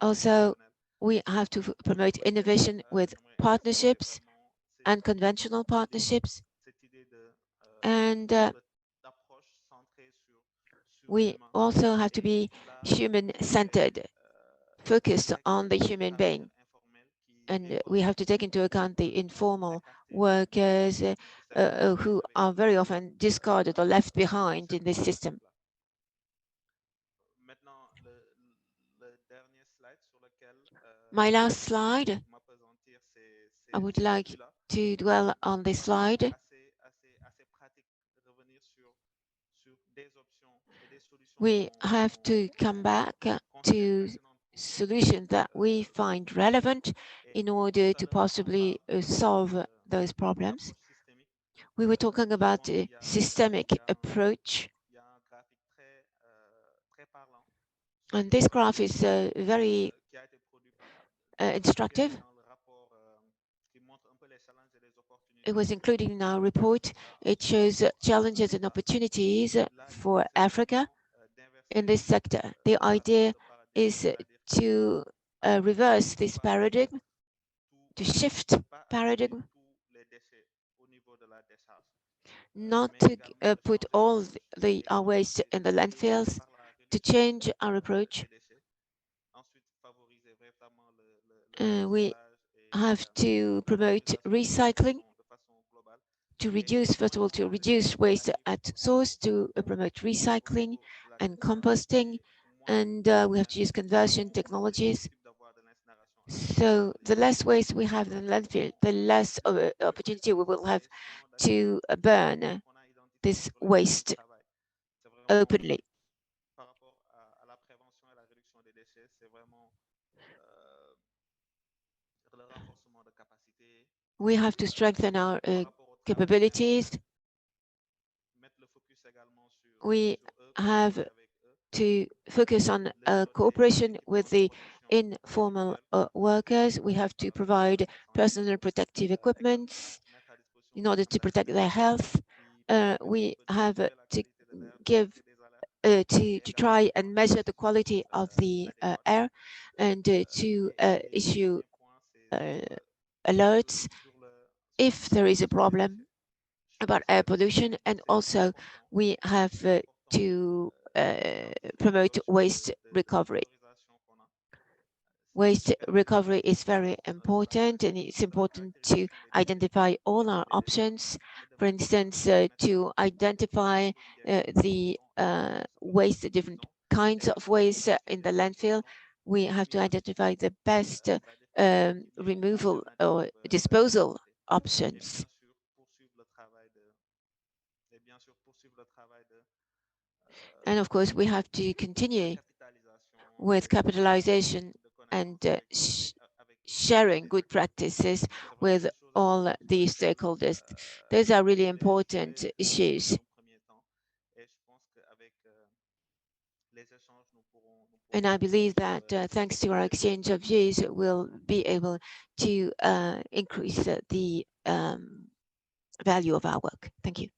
S16: Also, we have to promote innovation with partnerships, unconventional partnerships, and we also have to be human-centered, focused on the human being. And we have to take into account the informal workers who are very often discarded or left behind in this system. My last slide, I would like to dwell on this slide. We have to come back to solutions that we find relevant in order to possibly solve those problems. We were talking about a systemic approach. And this graph is very instructive. It was included in our report. It shows challenges and opportunities for Africa in this sector. The idea is to reverse this paradigm, to shift paradigm, not to put all our waste in the landfills, to change our approach. We have to promote recycling, to reduce, first of all, to reduce waste at source, to promote recycling and composting, and we have to use conversion technologies. So the less waste we have in landfill, the less opportunity we will have to burn this waste openly. We have to strengthen our capabilities. We have to focus on cooperation with the informal workers. We have to provide personal protective equipment in order to protect their health. We have to give to try and measure the quality of the air, and to issue alerts if there is a problem about air pollution. And also we have to promote waste recovery. Waste recovery is very important, and it's important to identify all our options. For instance, to identify the waste, the different kinds of waste in the landfill. We have to identify the best removal or disposal options. And of course, we have to continue with capitalization and sharing good practices with all the stakeholders. Those are really important issues. And I believe that thanks to our exchange of views, we'll be able to increase the value of our work. Thank you.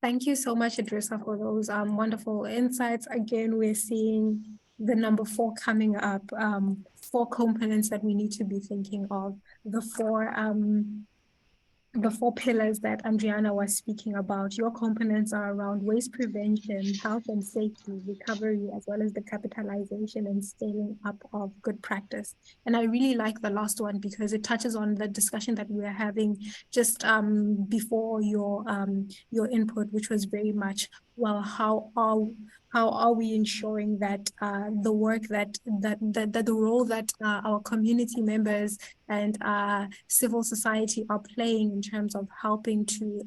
S10: Thank you so much, Idrissa, for those wonderful insights. Again, we're seeing the number 4 coming up, 4 components that we need to be thinking of, the four pillars that Andriana was speaking about. Your components are around waste prevention, health and safety, recovery, as well as the capitalization and scaling up of good practice. And I really like the last one because it touches on the discussion that we were having just before your input, which was very much, well, how are we ensuring that the work that the role that our community members and civil society are playing in terms of helping to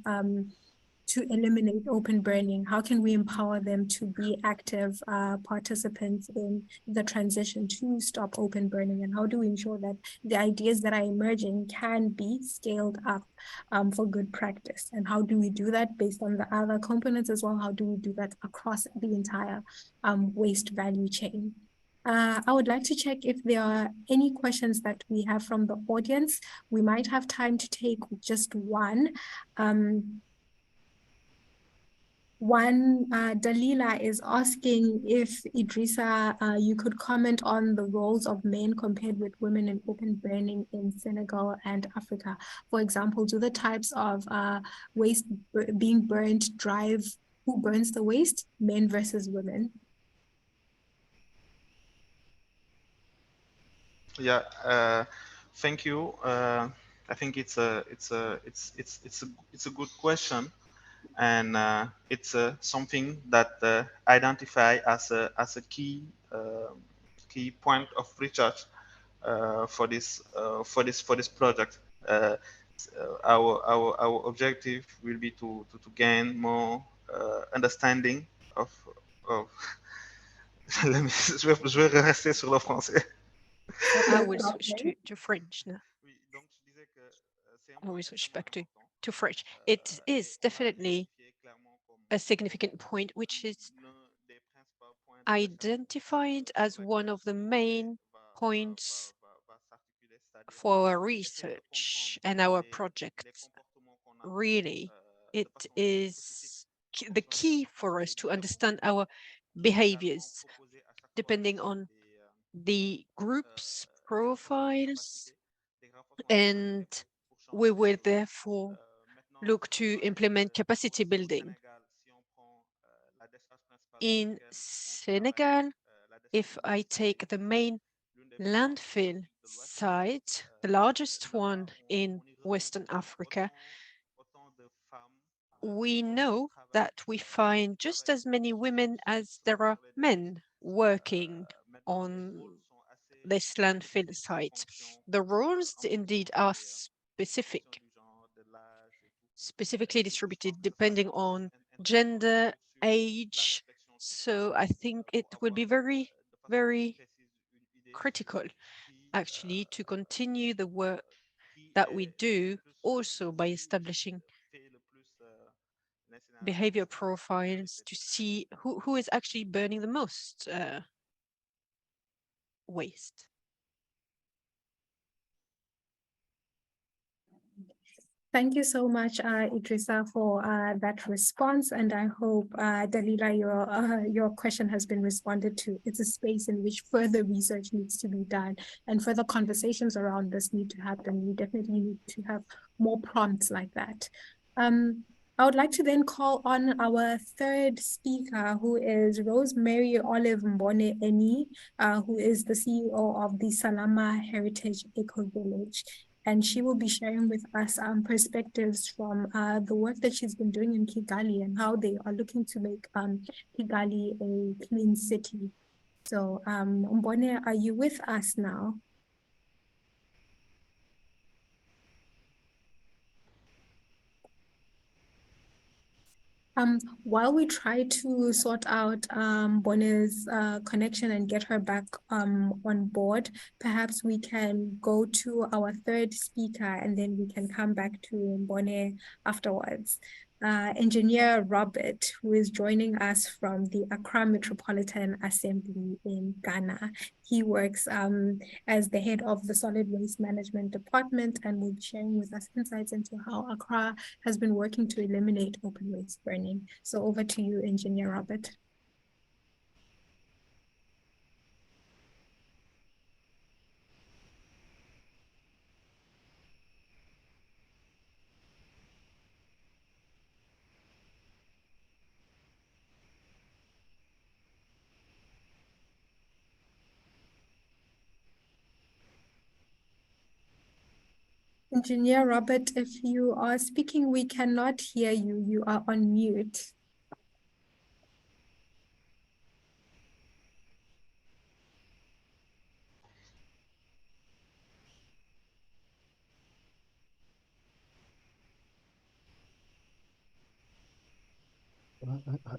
S10: eliminate open burning? How can we empower them to be active participants in the transition to stop open burning? And how do we ensure that the ideas that are emerging can be scaled up for good practice? And how do we do that based on the other components as well? How do we do that across the entire waste value chain? I would like to check if there are any questions that we have from the audience. We might have time to take just one. Dalila is asking if, Idrissa, you could comment on the roles of men compared with women in open burning in Senegal and Africa. For example, do the types of waste being burned drive who burns the waste, men versus women?
S15: Yeah, thank you. I think it's a good question, and it's something that identify as a key point of research for this project. Our objective will be to gain more understanding of je vais rester sur le français.
S17: I will switch to French now. I will switch back to French. It is definitely a significant point, which is identified as one of the main points for our research and our projects. Really, it is the key for us to understand our behaviors, depending on the group's profiles, and we will therefore look to implement capacity building. In Senegal, if I take the main landfill site, the largest one in Western Africa, we know that we find just as many women as there are men working on this landfill site. The roles indeed are specifically distributed depending on gender, age. So I think it will be very, very critical actually to continue the work that we do also by establishing behavior profiles to see who is actually burning the most waste.
S10: Thank you so much, Idrissa, for that response. And I hope, Dalila, your question has been responded to. It's a space in which further research needs to be done and further conversations around this need to happen. We definitely need to have more prompts like that. I would like to then call on our third speaker, who is Rosemary Olive Mbone Eni, who is the CEO of the Salama Heritage Eco Village. And she will be sharing with us perspectives from the work that she's been doing in Kigali and how they are looking to make Kigali a clean city. So Mbone, are you with us now? While we try to sort out Bone's connection and get her back on board, perhaps we can go to our third speaker and then we can come back to Bone afterwards. Engineer Robert, who is joining us from the Accra Metropolitan Assembly in Ghana. He works as the head of the Solid Waste Management Department and will be sharing with us insights into how Accra has been working to eliminate open waste burning. So over to you, Engineer Robert. Engineer Robert, if you are speaking, we cannot hear you. You are on mute.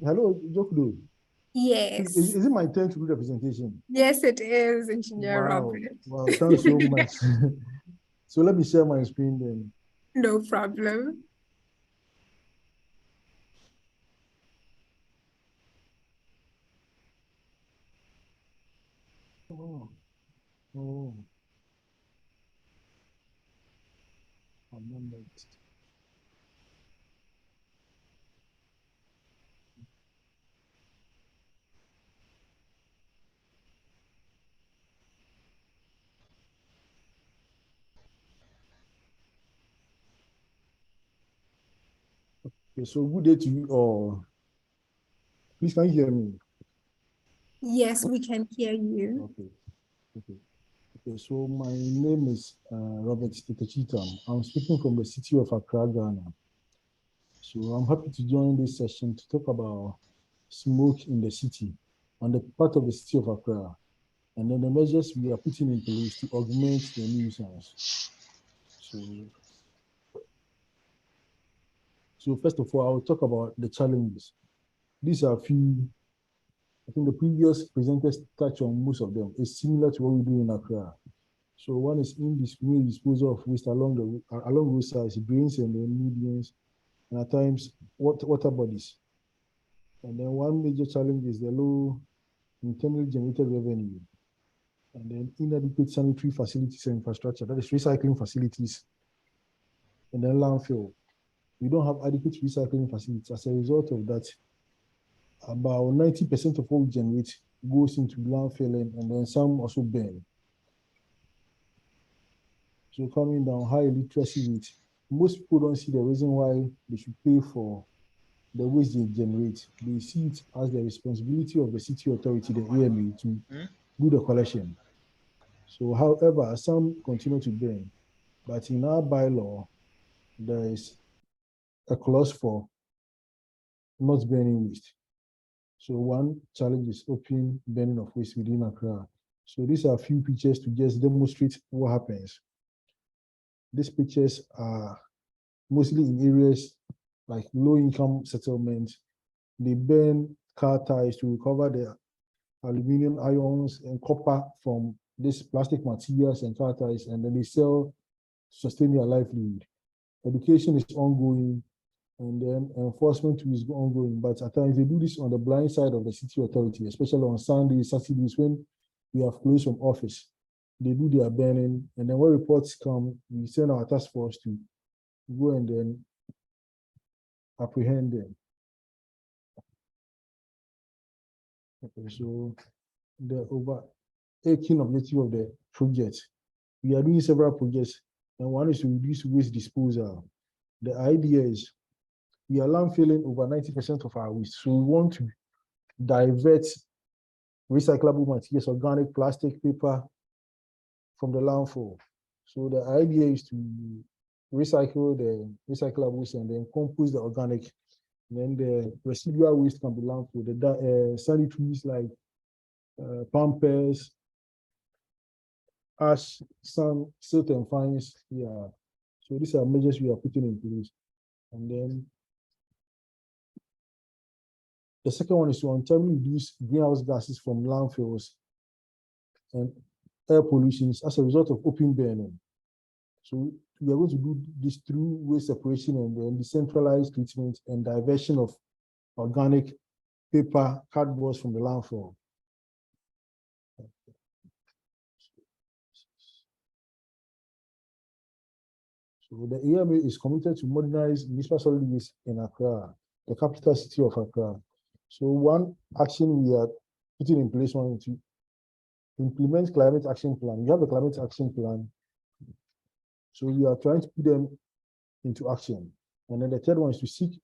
S18: Hello, Jokdo.
S10: Yes.
S18: Is it my turn to do the presentation?
S10: Yes, it is, Engineer
S18: Wow.
S10: Robert.
S18: Wow, thanks so much. So let me share my screen then.
S10: No problem.
S18: Oh. Oh. I'm not next. Okay, so good day to you all. Please, can you hear me?
S10: Yes, we can hear you.
S18: Okay. Okay. Okay, so my name is Robert Stetechitam. I'm speaking from the city of Accra, Ghana. So I'm happy to join this session to talk about smoke in the city on the part of the city of Accra, and then the measures we are putting in place to augment the nuisance. So first of all, I will talk about the challenges. These are a few. I think the previous presenters touched on most of them. It's similar to what we do in Accra. So one is indiscriminate disposal of waste along roadsides, drains and then medians, and at times water bodies. And then one major challenge is the low internally generated revenue, and then inadequate sanitary facilities and infrastructure, that is recycling facilities, and then landfill. We don't have adequate recycling facilities. As a result of that, about 90% of what we generate goes into landfilling, and then some also burn. So coming down, high literacy rate. Most people don't see the reason why they should pay for the waste they generate. They see it as the responsibility of the city authority, the AMA, to do the collection. So, however, some continue to burn, but in our bylaw, there is a clause for not burning waste. So one challenge is open burning of waste within Accra. So these are a few pictures to just demonstrate what happens. These pictures are mostly in areas like low-income settlements. They burn car tires to recover the aluminum ions and copper from these plastic materials and car tires, and then they sell to sustain their livelihood. Education is ongoing, and then enforcement is ongoing. But at times they do this on the blind side of the city authority, especially on Sundays, Saturdays, when we have closed from office. They do their burning, and then when reports come, we send our task force to go and then apprehend them. Okay, so the overarching objective of the project, we are doing several projects, and one is to reduce waste disposal. The idea is we are landfilling over 90% of our waste, so we want to divert recyclable materials, organic, plastic, paper from the landfill. So the idea is to recycle the recyclables and then compost the organic. And then the residual waste can be landfill. The sanitaries like pampers, ash, sun, silt and fines. Yeah. So these are measures we are putting in place. And then the second one is to untimely reduce greenhouse gases from landfills and air pollutions as a result of open burning. So we are going to do this through waste separation and then decentralized treatment and diversion of organic paper, cardboard from the landfill. So the AMA is committed to modernize municipal solid waste in Accra, the capital city of Accra. So one action we are putting in place one to implement climate action plan. We have a climate action plan. So we are trying to put them into action. And then the third one is to seek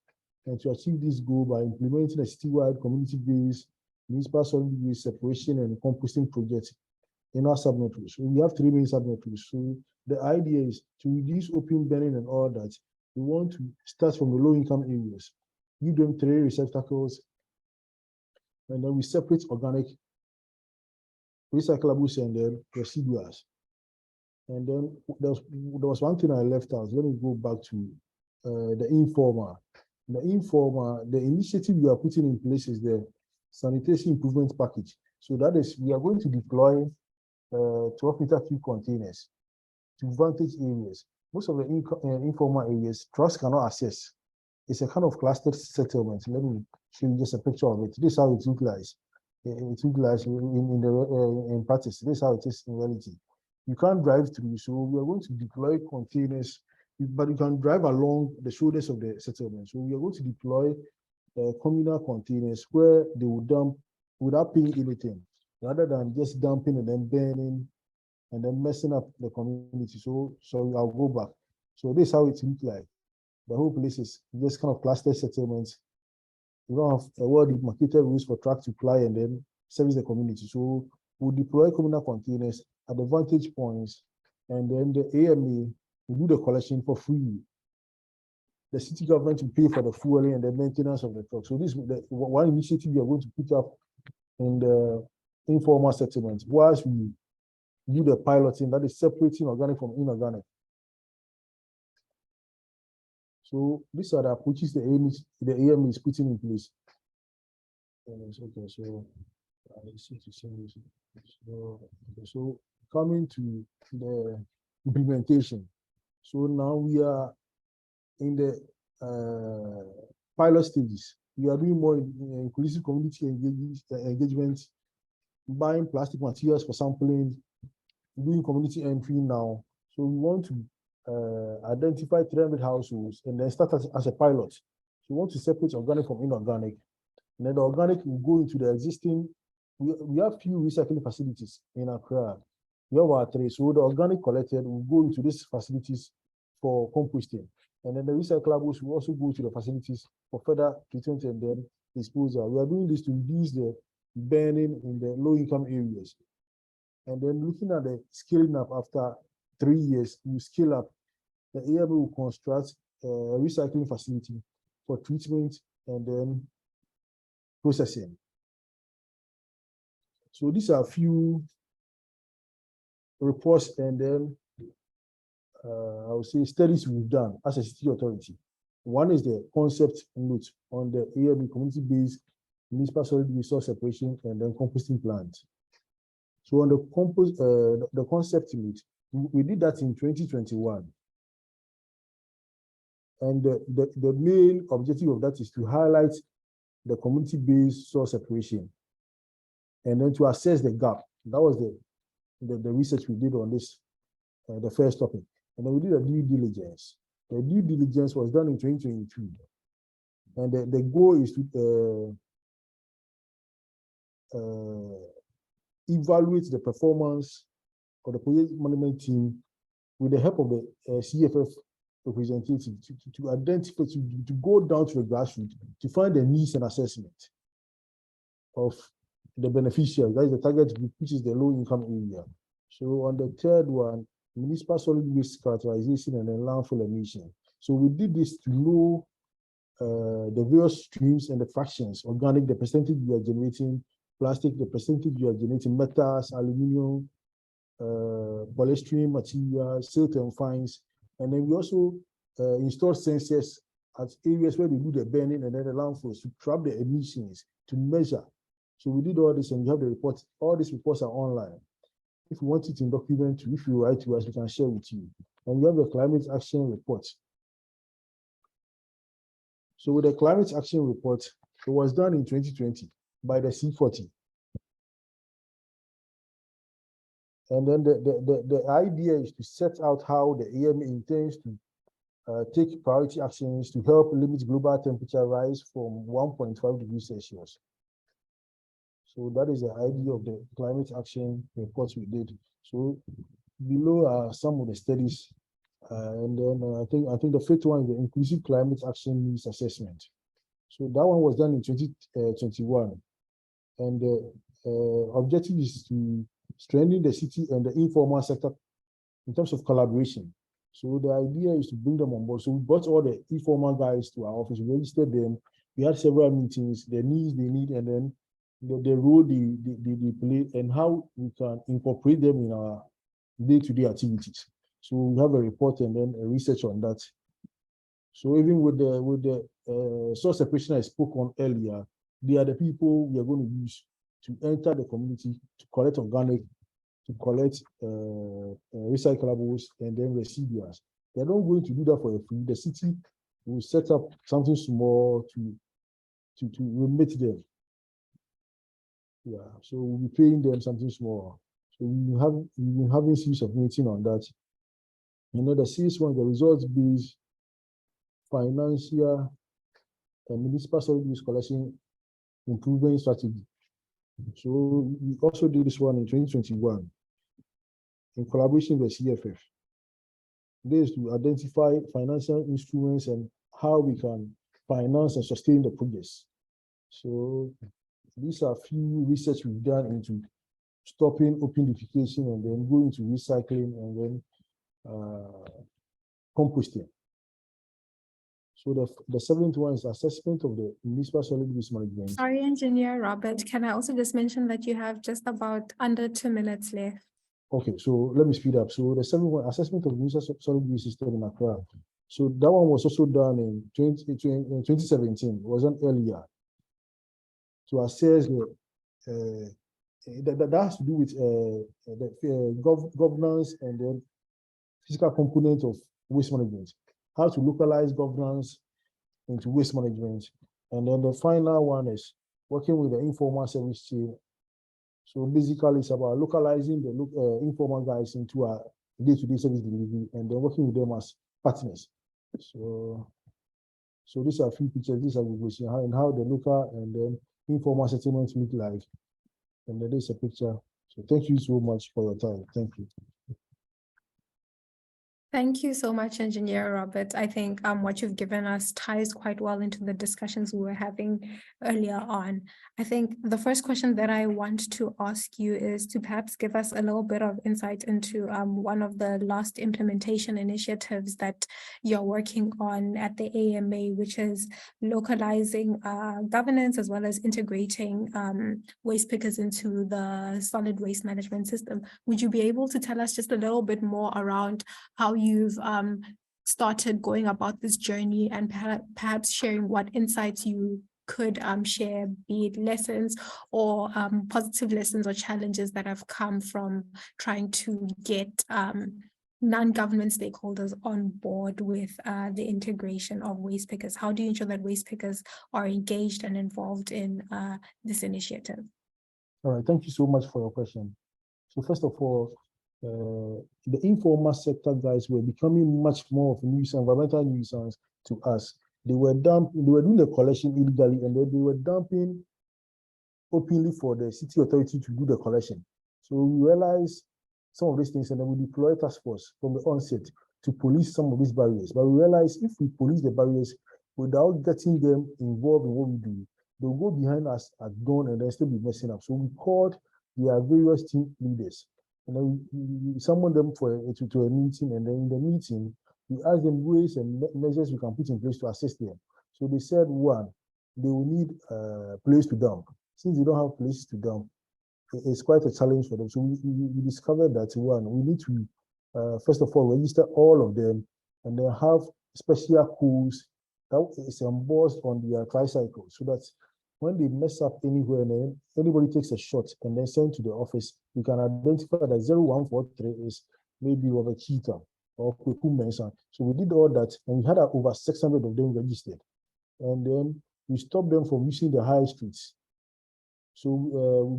S18: and to achieve this goal by implementing a citywide community-based municipal solid waste separation and composting project in our submetros. So we have 3 main submetros. So the idea is to reduce open burning and all that. We want to start from the low-income areas, give them 3 receptacles, and then we separate organic, recyclables, and then residuals. And then there was one thing I left out. Let me go back to the informal. The informal, the initiative we are putting in place is the sanitation improvement package. So that is, we are going to deploy 12-meter cube containers to vantage areas. Most of the informal areas, trucks cannot access. It's a kind of clustered settlement. Let me show you just a picture of it. This is how it looks like. It looks like in practice. This is how it is in reality. You can't drive through, so we are going to deploy containers, but you can drive along the shoulders of the settlement. So we are going to deploy communal containers where they will dump without paying anything, rather than just dumping and then burning and then messing up the community. So I'll go back. So this is how it looks like. The whole place is just kind of cluster settlements. You don't have a well-demarcated rules for truck to ply and then service the community. So we'll deploy communal containers at the vantage points, and then the AMA will do the collection for free. The city government will pay for the fueling and the maintenance of the truck. So this is one initiative we are going to put up in the informal settlements, whilst we do the piloting, that is separating organic from inorganic. So these are the approaches the AMA is putting in place. Okay, so coming to the implementation. So now we are in the pilot stages. We are doing more inclusive community engagement, buying plastic materials for sampling, doing community entry now. So we want to identify 300 households and then start as a pilot. So we want to separate organic from inorganic. And then the organic will go into the existing we have few recycling facilities in Accra. We have our three. So the organic collected will go into these facilities for composting. And then the recyclables will also go to the facilities for further treatment and then disposal. We are doing this to reduce the burning in the low-income areas. And then looking at the scaling up after 3 years, we scale up. The AMA will construct a recycling facility for treatment and then processing. So these are a few reports and then I would say studies we've done as a city authority. One is the concept note on the AME community-based municipal solid resource separation and then composting plant. So on the concept note, we did that in 2021. And the main objective of that is to highlight the community-based source separation and then to assess the gap. That was the research we did on this, the first topic. And then we did a due diligence. The due diligence was done in 2022. And the goal is to evaluate the performance of the project management team with the help of the CFF representative to identify, to go down to the grassroots, to find the needs and assessment of the beneficiaries. That is the target group, which is the low-income area. So on the third one, municipal solid waste characterization and then landfill emission. So we did this to know the various streams and the fractions, organic, the percentage you are generating, plastic, the percentage you are generating, metals, aluminium, polystyrene materials, silt and fines. And then we also installed sensors at areas where they do the burning and then the landfills to trap the emissions, to measure. So we did all this and we have the reports. All these reports are online. If you want it in document, if you write to us, we can share with you. And we have the climate action report. So with the climate action report, it was done in 2020 by the C40. And then the idea is to set out how the AMA intends to take priority actions to help limit global temperature rise from 1.5 degrees Celsius. So that is the idea of the climate action report we did. So below are some of the studies, and then I think the fifth one is the inclusive climate action needs assessment. So that one was done in 2021, and the objective is to strengthen the city and the informal sector in terms of collaboration. So the idea is to bring them on board. So we brought all the informal guys to our office, we registered them, we had several meetings, the needs they need, and then the role they play and how we can incorporate them in our day-to-day activities. So we have a report and then a research on that. So even with the source separation I spoke on earlier, they are the people we are going to use to enter the community, to collect organic, to collect recyclables, and then residuals. They're not going to do that for free. The city will set up something small to remit them. Yeah, so we'll be paying them something small. So we've been having a series of meetings on that. You know, the sixth one, the results-based financial and municipal solid waste collection improvement strategy. So we also did this one in 2021 in collaboration with CFF. This is to identify financial instruments and how we can finance and sustain the projects. So these are a few research we've done into stopping open defecation and then going to recycling and then composting. So the seventh one is assessment of the municipal solid waste management.
S10: Sorry, Engineer Robert, can I also just mention that you have just about under 2 minutes left?
S18: Okay, so let me speed up. So the seventh one, assessment of the municipal solid waste system in Accra. So that one was also done in 2017, it was done earlier, to assess that has to do with the governance and then physical component of waste management, how to localize governance into waste management. And then the final one is working with the informal service chain. So basically it's about localizing the informal guys into our day-to-day service delivery and then working with them as partners. So these are a few pictures, these are and how the local and then informal settlements look like. And there is a picture. So thank you so much for your time. Thank you.
S10: Thank you so much, Engineer Robert. I think what you've given us ties quite well into the discussions we were having earlier on. I think the first question that I want to ask you is to perhaps give us a little bit of insight into one of the last implementation initiatives that you're working on at the AMA, which is localizing governance as well as integrating waste pickers into the solid waste management system. Would you be able to tell us just a little bit more around how you've started going about this journey, and perhaps sharing what insights you could share, be it lessons or positive lessons or challenges that have come from trying to get non-government stakeholders on board with the integration of waste pickers? How do you ensure that waste pickers are engaged and involved in this initiative?
S18: All right, thank you so much for your question. So first of all, the informal sector guys were becoming much more of a nuisance, environmental nuisance to us. They were doing the collection illegally, and then they were dumping openly for the city authority to do the collection. So we realized some of these things, and then we deployed task force from the onset to police some of these barriers. But we realized if we police the barriers without getting them involved in what we do, they'll go behind us at dawn and then still be messing up. So we called their various team leaders. And then we summoned them to a meeting, and then in the meeting, we asked them ways and measures we can put in place to assist them. So they said, one, they will need a place to dump. Since they don't have places to dump, it's quite a challenge for them. So we discovered that, one, we need to, first of all, register all of them, and then have special codes that is embossed on their tricycle, so that when they mess up anywhere and then anybody takes a shot and then send to the office, we can identify that 0143 is maybe of a cheetah or Kweku Mensa. So we did all that, and we had over 600 of them registered. And then we stopped them from using the high streets. So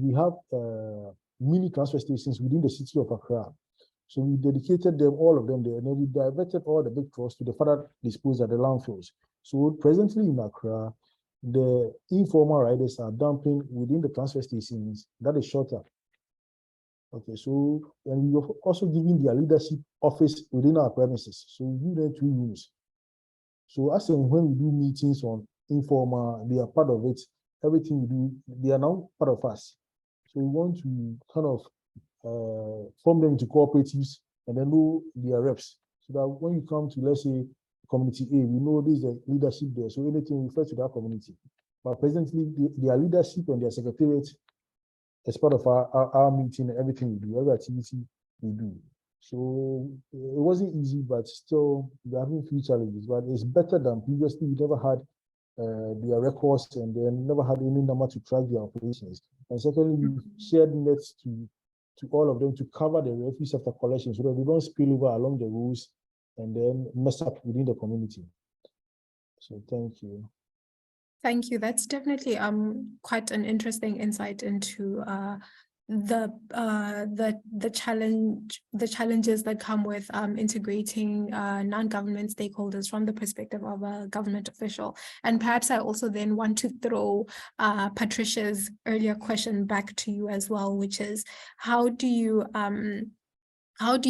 S18: we have mini transfer stations within the city of Accra. So we dedicated them, all of them there, and then we diverted all the big trucks to the further disposal at the landfills. So presently in Accra, the informal riders are dumping within the transfer stations. That is shorter. Okay, so and we are also giving their leadership office within our premises. So we give them 2 rooms. So as and when we do meetings on informal, they are part of it. Everything we do, they are now part of us. So we want to kind of form them into cooperatives and then know their reps. So that when you come to, let's say, community A, we know there's a leadership there. So anything refers to that community. But presently, their leadership and their secretariat as part of our meeting and everything we do, every activity we do. So it wasn't easy, but still we're having few challenges. But it's better than previously. We never had their records, and then never had any number to track their operations. And secondly, we shared nets to all of them to cover the refuse after collection, so that they don't spill over along the roads and then mess up within the community. So thank you.
S10: Thank you. That's definitely quite an interesting insight into the challenges that come with integrating non-government stakeholders from the perspective of a government official. And perhaps I also then want to throw Patricia's earlier question back to you as well, which is how do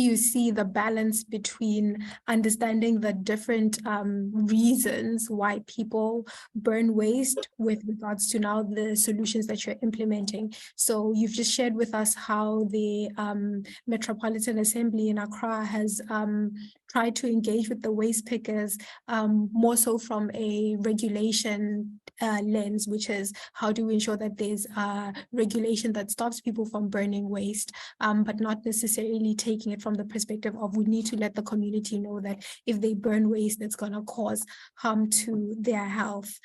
S10: you see the balance between understanding the different reasons why people burn waste with regards to now the solutions that you're implementing? So you've just shared with us how the Metropolitan Assembly in Accra has tried to engage with the waste pickers more so from a regulation lens, which is how do we ensure that there's regulation that stops people from burning waste, but not necessarily taking it from the perspective of we need to let the community know that if they burn waste, it's going to cause harm to their health.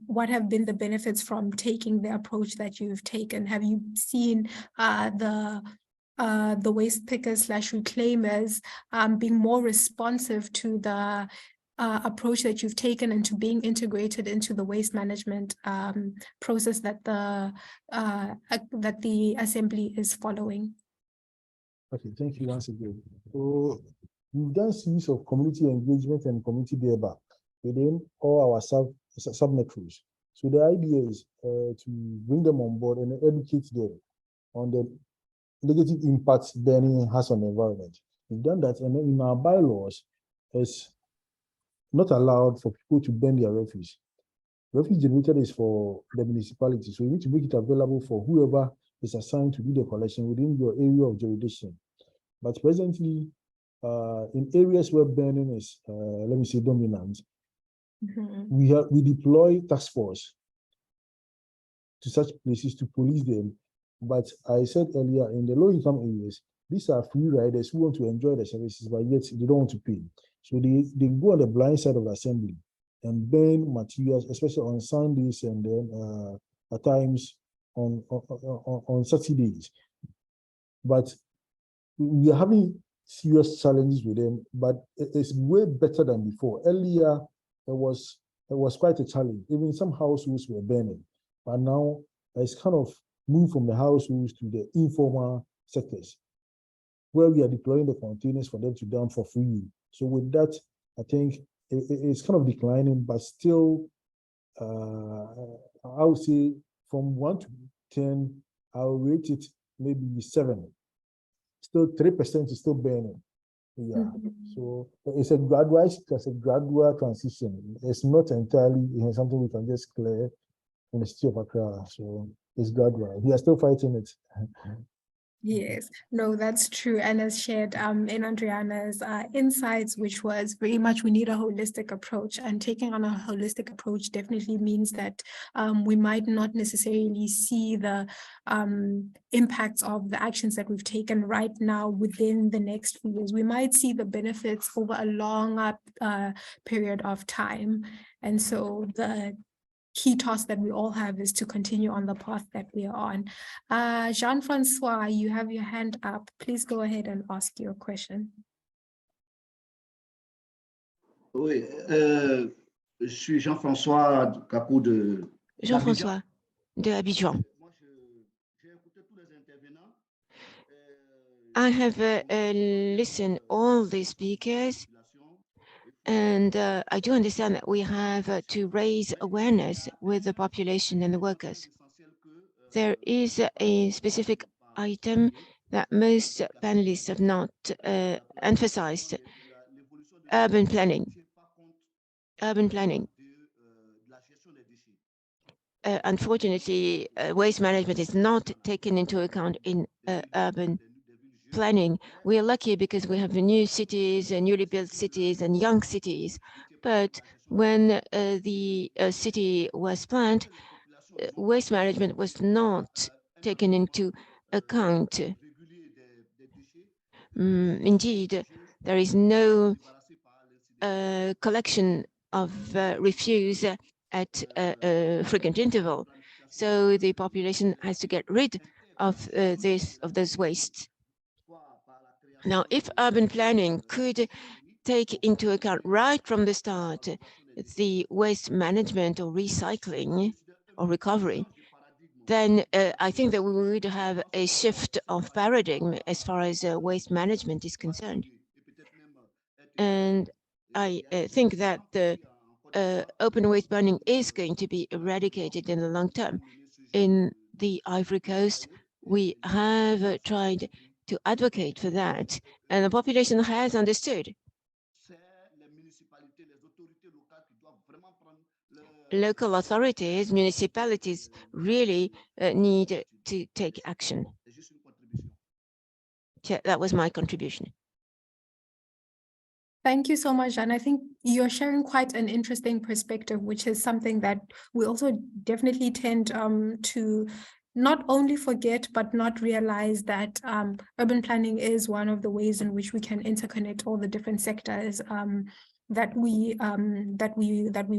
S10: What have been the benefits from taking the approach that you've taken? Have you seen the waste pickers / reclaimers being more responsive to the approach that you've taken and to being integrated into the waste management process that the assembly is following?
S18: Okay, thank you once again. So we've done a series of community engagement and community debate within all our sub-metros. So the idea is to bring them on board and educate them on the negative impacts burning has on the environment. We've done that, and in our bylaws, it's not allowed for people to burn their refuse. Refuse generated is for the municipality, so you need to make it available for whoever is assigned to do the collection within your area of jurisdiction. But presently, in areas where burning is, let me say, dominant, we deploy task force to such places to police them. But I said earlier, in the low-income areas, these are free riders who want to enjoy the services, but yet they don't want to pay. So they go on the blind side of the assembly and burn materials, especially on Sundays and then at times on Saturdays. But we are having serious challenges with them, but it's way better than before. Earlier, it was quite a challenge. Even some households were burning, but now it's kind of moved from the households to the informal sectors, where we are deploying the containers for them to dump for free. So with that, I think it's kind of declining, but still, I would say from 1 to 10, I'll rate it maybe 7. Still 3% is still burning. Yeah. So it's a gradual transition. It's not entirely something we can just clear in the city of Accra. So it's gradual. We are still fighting it.
S10: Yes, no, that's true. And as shared in Andriana's insights, which was very much we need a holistic approach, and taking on a holistic approach definitely means that we might not necessarily see the impacts of the actions that we've taken right now within the next few years. We might see the benefits over a longer period of time. And so the key task that we all have is to continue on the path that we are on. Jean-Francois, you have your hand up. Please go ahead and ask your question.
S19: Oui, je suis Jean-François Capou de
S16: Jean-François de Abidjan. I have listened all the speakers, and I do understand that we have to raise awareness with the population and the workers. There is a specific item that most panelists have not emphasized: urban planning. Urban planning. Unfortunately, waste management is not taken into account in urban planning. We are lucky because we have new cities, newly built cities, and young cities. But when the city was planned, waste management was not taken into account. Indeed, there is no collection of refuse at a frequent interval. So the population has to get rid of those wastes. Now, if urban planning could take into account right from the start the waste management or recycling or recovery, then I think that we would have a shift of paradigm as far as waste management is concerned. And I think that the open waste burning is going to be eradicated in the long term. In the Ivory Coast, we have tried to advocate for that, and the population has understood. Local authorities, municipalities really need to take action. So that was my contribution.
S10: Thank you so much, and I think you're sharing quite an interesting perspective, which is something that we also definitely tend to not only forget, but not realize that urban planning is one of the ways in which we can interconnect all the different sectors that we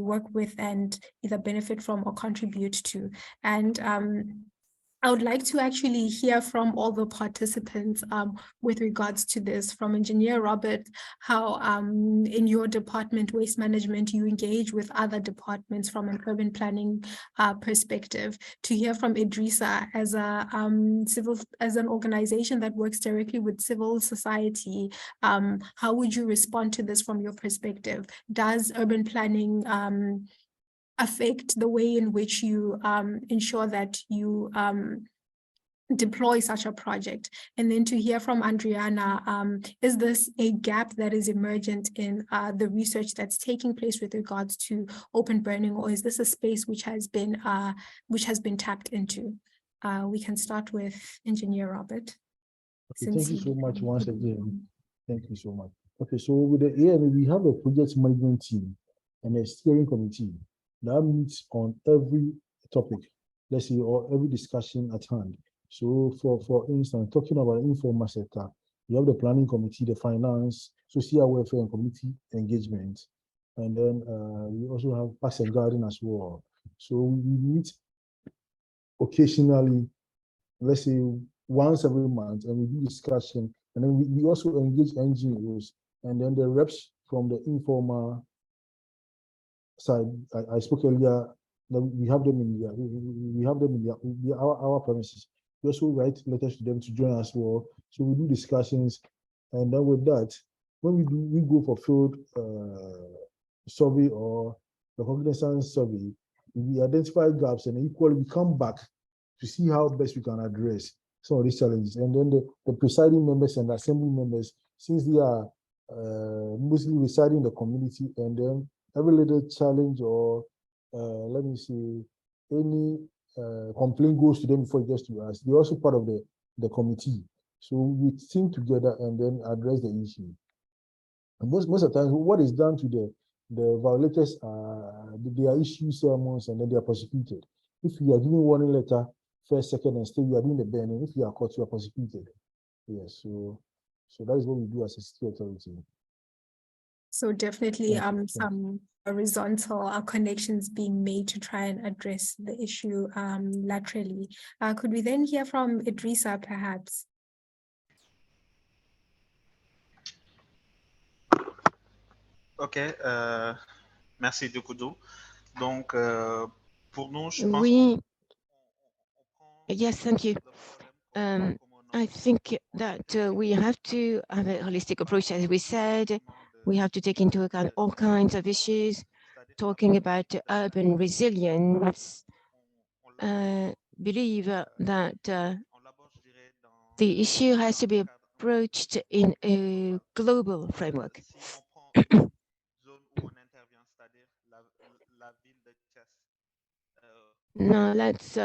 S10: work with and either benefit from or contribute to. And I would like to actually hear from all the participants with regards to this, from Engineer Robert, how in your department, waste management, you engage with other departments from an urban planning perspective, to hear from Idrissa as an organization that works directly with civil society. How would you respond to this from your perspective? Does urban planning affect the way in which you ensure that you deploy such a project? And then to hear from Adriana, is this a gap that is emergent in the research that's taking place with regards to open burning, or is this a space which has been tapped into? We can start with Engineer Robert.
S18: Okay, thank you so much once again. Thank you so much. Okay, so with the AMA, we have a project management team and a steering committee that meets on every topic, let's say, or every discussion at hand. So for instance, talking about the informal sector, we have the planning committee, the finance, social welfare and community engagement. And then we also have parks and garden as well. So we meet occasionally, let's say once every month, and we do discussion. And then we also engage NGOs, and then the reps from the informal side. I spoke earlier that we have them in our premises. We also write letters to them to join us well. So we do discussions, and then with that, when we go for field survey or the cognizance survey, we identify gaps, and equally we come back to see how best we can address some of these challenges. And then the presiding members and assembly members, since they are mostly residing in the community, and then every little challenge or let me see, any complaint goes to them before it gets to us. They're also part of the committee. So we think together and then address the issue. And most of the time, what is done to the violators, they are issued sermons and then they are prosecuted. If you are giving warning letter, first, second, and still you are doing the burning, if you are caught, you are prosecuted. Yes, so that is what we do as a city authority.
S10: So definitely some horizontal connections being made to try and address the issue laterally. Could we then hear from Idrissa, perhaps?
S15: Ok, merci Dokudu. Donc, pour nous, je pense
S16: Oui. Yes, thank you. I think that we have to have a holistic approach, as we said. We have to take into account all kinds of issues. Talking about urban resilience, believe that the issue has to be approached in a global framework. Now let's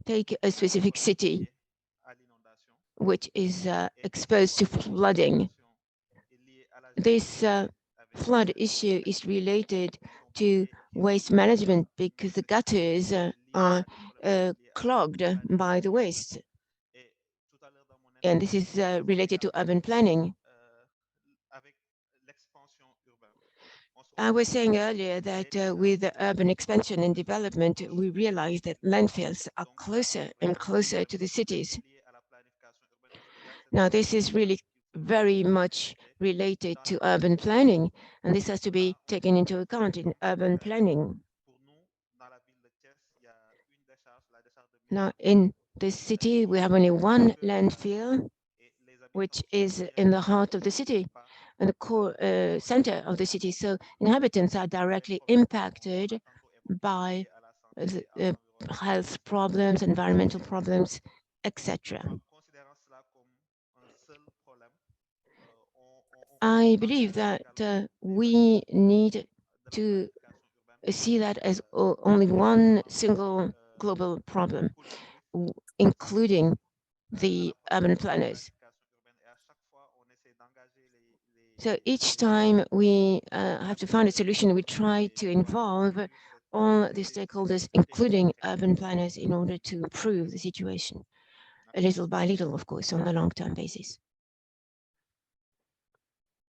S16: take a specific city which is exposed to flooding. This flood issue is related to waste management because the gutters are clogged by the waste. And this is related to urban planning. I was saying earlier that with the urban expansion and development, we realize that landfills are closer and closer to the cities. Now, this is really very much related to urban planning, and this has to be taken into account in urban planning. Now, in this city, we have only one landfill, which is in the heart of the city and the core center of the city. So inhabitants are directly impacted by the health problems, environmental problems, etc. I believe that we need to see that as only one single global problem, including the urban planners. So each time we have to find a solution, we try to involve all the stakeholders, including urban planners, in order to improve the situation, little by little, of course, on a long-term basis.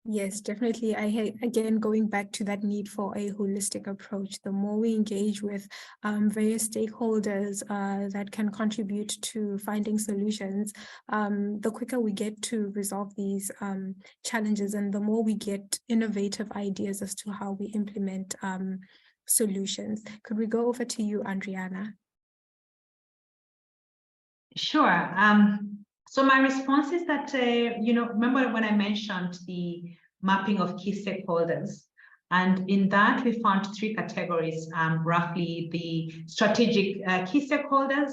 S10: Yes, definitely. Again, going back to that need for a holistic approach, the more we engage with various stakeholders that can contribute to finding solutions, the quicker we get to resolve these challenges, and the more we get innovative ideas as to how we implement solutions. Could we go over to you, Adriana?
S12: Sure. So my response is that, remember when I mentioned the mapping of key stakeholders, And in that, we found three categories, roughly the strategic key stakeholders,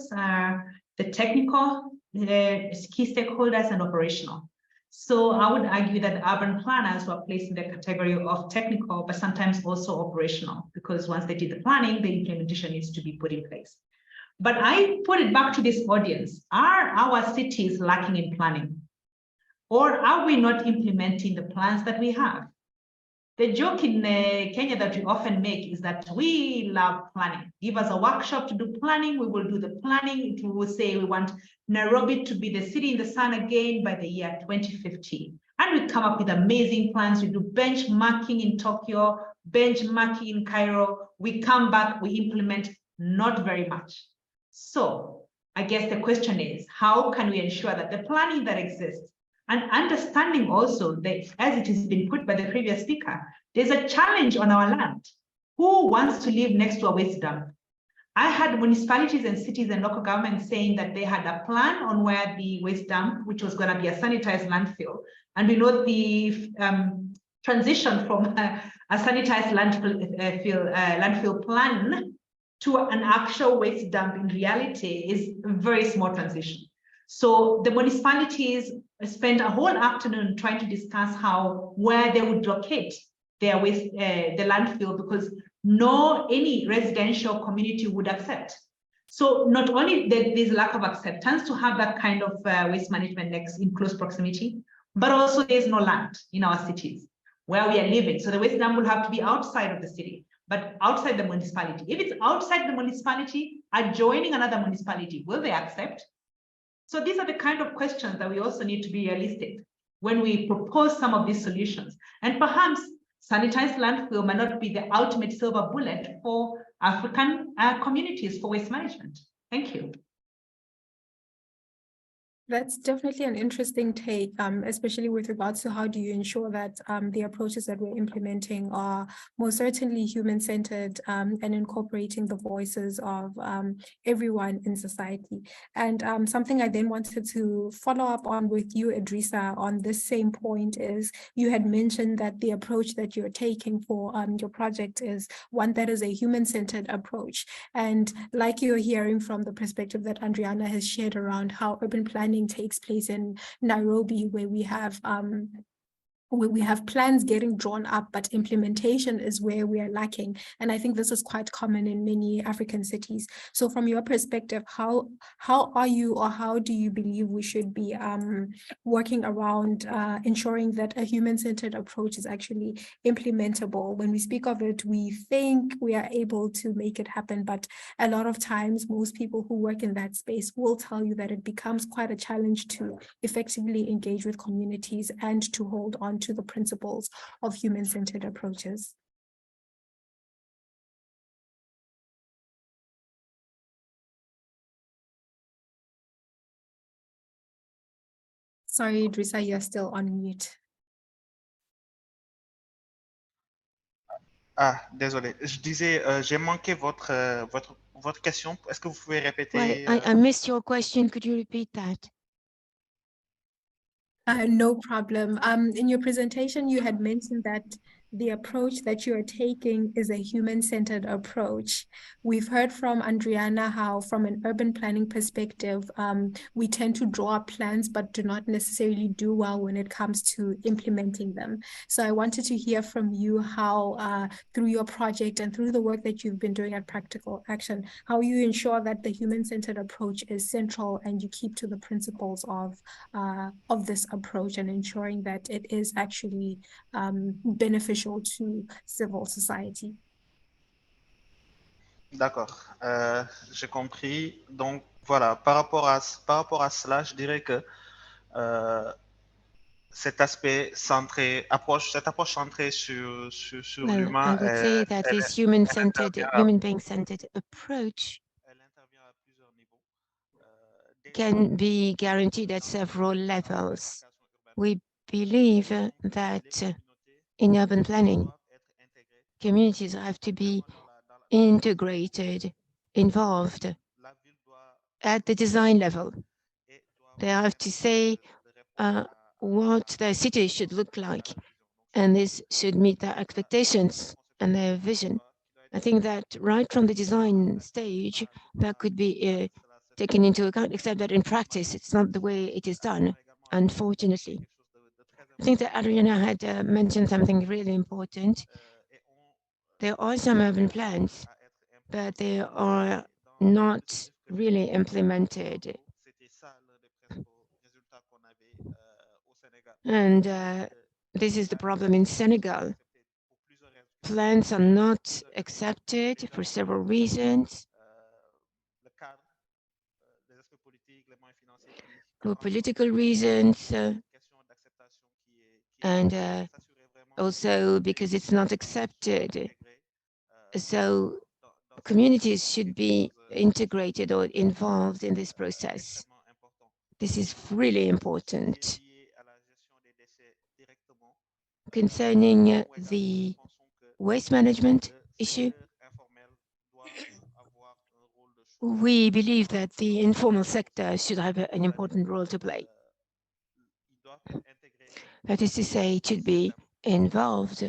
S12: the technical key stakeholders, and operational. So I would argue that urban planners were placed in the category of technical, but sometimes also operational, because once they did the planning, the implementation needs to be put in place. But I put it back to this audience. Are our cities lacking in planning? Or are we not implementing the plans that we have? The joke in Kenya that we often make is that we love planning. Give us a workshop to do planning, we will do the planning. We will say we want Nairobi to be the city in the sun again by the year 2050. And we come up with amazing plans. We do benchmarking in Tokyo, benchmarking in Cairo. We come back, we implement not very much. So I guess the question is, how can we ensure that the planning that exists, and understanding also that, as it has been put by the previous speaker, there's a challenge on our land. Who wants to live next to a waste dump? I had municipalities and cities and local governments saying that they had a plan on where the waste dump, which was going to be a sanitized landfill. And we know the transition from a sanitized landfill plan to an actual waste dump in reality is a very small transition. So the municipalities spent a whole afternoon trying to discuss where they would locate their waste, the landfill, because any residential community would accept. So not only there's lack of acceptance to have that kind of waste management next in close proximity, but also there's no land in our cities where we are living. So the waste dump will have to be outside of the city, but outside the municipality. If it's outside the municipality, adjoining another municipality, will they accept? So these are the kind of questions that we also need to be realistic when we propose some of these solutions. And perhaps sanitized landfill might not be the ultimate silver bullet for African communities for waste management. Thank you.
S10: That's definitely an interesting take, especially with regards to how do you ensure that the approaches that we're implementing are most certainly human-centered and incorporating the voices of everyone in society. And something I then wanted to follow up on with you, Idrissa, on this same point is you had mentioned that the approach that you're taking for your project is one that is a human-centered approach. And like you're hearing from the perspective that Andriana has shared around how urban planning takes place in Nairobi, where we have plans getting drawn up, but implementation is where we are lacking. And I think this is quite common in many African cities. So from your perspective, how are you, or how do you believe we should be working around ensuring that a human-centered approach is actually implementable? When we speak of it, we think we are able to make it happen, but a lot of times most people who work in that space will tell you that it becomes quite a challenge to effectively engage with communities and to hold on to the principles of human-centered approaches. Sorry, Idrissa, you're still on mute.
S15: Ah, désolé. Je disais, j'ai manqué votre question. Est-ce que vous pouvez répéter?
S16: I missed your question. Could you repeat that?
S10: No problem. In your presentation, you had mentioned that the approach that you are taking is a human-centered approach. We've heard from Andriana how, from an urban planning perspective, we tend to draw up plans, but do not necessarily do well when it comes to implementing them. So I wanted to hear from you how, through your project and through the work that you've been doing at Practical Action, how you ensure that the human-centered approach is central and you keep to the principles of this approach, and ensuring that it is actually beneficial to civil society.
S15: D'accord, j'ai compris. Donc voilà, par rapport à cela, je dirais que cette approche centrée sur l'humain,
S16: I would say that this human-centered, human being-centered approach can be guaranteed at several levels. We believe that in urban planning, communities have to be integrated, involved at the design level. They have to say what their city should look like. And this should meet their expectations and their vision. I think that right from the design stage, that could be taken into account, except that in practice, it's not the way it is done, unfortunately. I think that Adriana had mentioned something really important. There are some urban plans, but they are not really implemented. And this is the problem in Senegal. Plans are not accepted for several reasons. For political reasons, and also because it's not accepted. So communities should be integrated or involved in this process. This is really important. Concerning the waste management issue, we believe that the informal sector should have an important role to play. That is to say, it should be involved,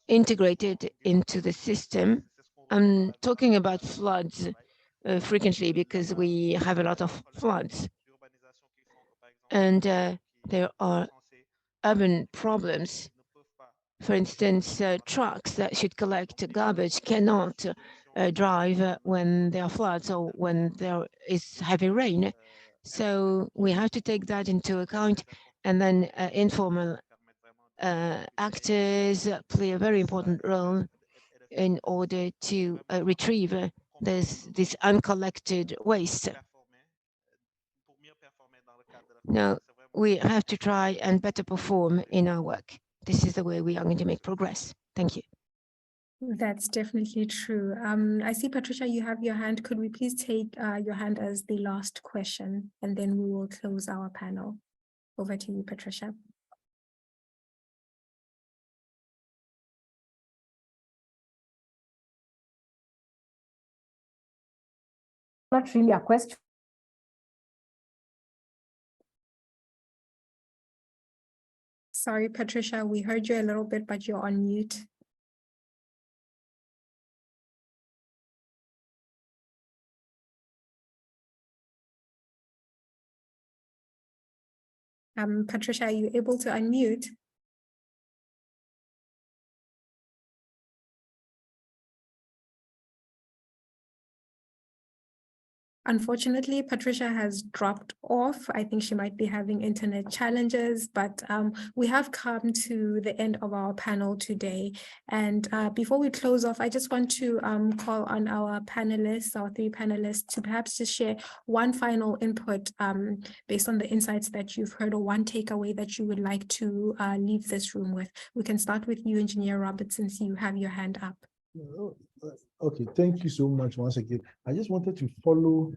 S16: integrated into the system. I'm talking about floods frequently because we have a lot of floods. And there are urban problems. For instance, trucks that should collect garbage cannot drive when there are floods or when there is heavy rain. So we have to take that into account, and then informal actors play a very important role in order to retrieve this uncollected waste. Now, we have to try and better perform in our work. This is the way we are going to make progress. Thank you.
S10: That's definitely true. I see, Patricia, you have your hand. Could we please take your hand as the last question, and then we will close our panel. Over to you, Patricia.
S14: Not really a question.
S10: Sorry, Patricia, we heard you a little bit, but you're on mute. Patricia, are you able to unmute? Unfortunately, Patricia has dropped off. I think she might be having internet challenges, but we have come to the end of our panel today. And before we close off, I just want to call on our panelists, our three panelists, to perhaps just share one final input based on the insights that you've heard, or one takeaway that you would like to leave this room with. We can start with you, Engineer Roberts, since you have your hand up.
S18: Okay, thank you so much once again. I just wanted to follow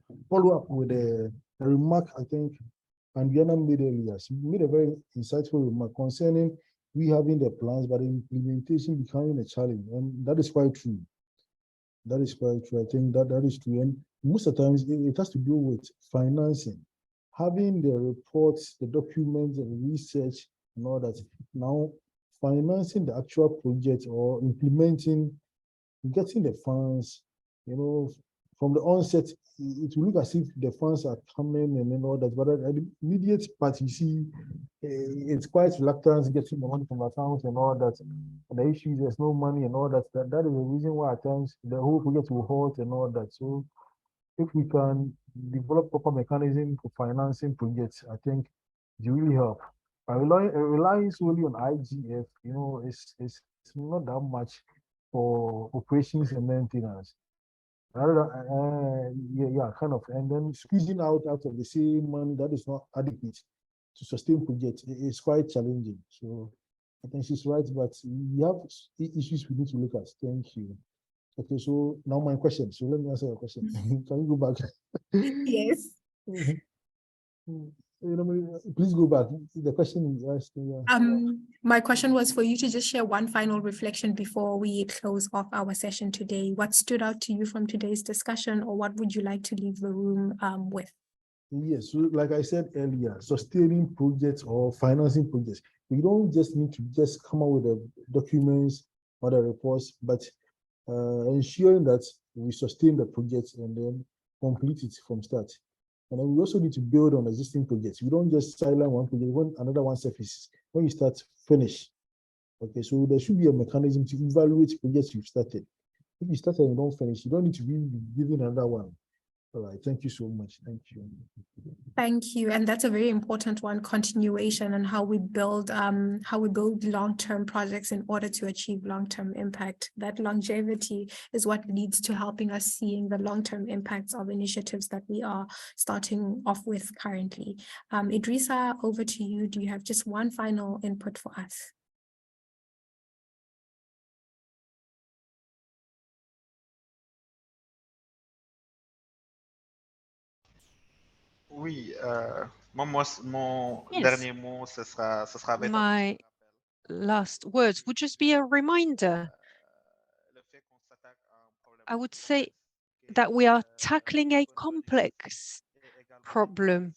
S18: up with a remark I think Andiana made earlier. She made a very insightful remark concerning we having the plans, but implementation becoming a challenge, and that is quite true. That is quite true. I think that is true, and most of the times it has to do with financing, having the reports, the documents, and research, and all that. Now, financing the actual project or implementing, getting the funds, from the onset, it will look as if the funds are coming and then all that, but at the immediate part, you see, it's quite reluctant getting the money from accounts and all that. And the issue is there's no money and all that. That is the reason why at times the whole project will halt and all that. So if we can develop proper mechanism for financing projects, I think it will really help. Relying solely on IGF, it's not that much for operations and maintenance. Yeah, kind of, and then squeezing out of the same money that is not adequate to sustain projects is quite challenging. So I think she's right, but we have issues we need to look at. Thank you. Okay, so now my question. So let me answer your question. Can you go back?
S10: Yes.
S18: Please go back. The question is asked.
S10: My question was for you to just share one final reflection before we close off our session today. What stood out to you from today's discussion, or what would you like to leave the room with?
S18: Yes, so like I said earlier, sustaining projects or financing projects, we don't just need to just come up with the documents or the reports, but ensuring that we sustain the projects and then complete it from start. And then we also need to build on existing projects. We don't just silence one project when another one surfaces. When you start, finish. Okay, so there should be a mechanism to evaluate projects you've started. If you start and you don't finish, you don't need to be giving another one. All right, thank you so much. Thank you.
S10: Thank you, and that's a very important one, continuation and how we build long-term projects in order to achieve long-term impact. That longevity is what leads to helping us seeing the long-term impacts of initiatives that we are starting off with currently. Idrissa, over to you. Do you have just one final input for us?
S15: Oui, mon
S17: Yes.
S15: dernier mot, ce sera avec
S17: My last words would just be a reminder. I would say that we are tackling a complex problem.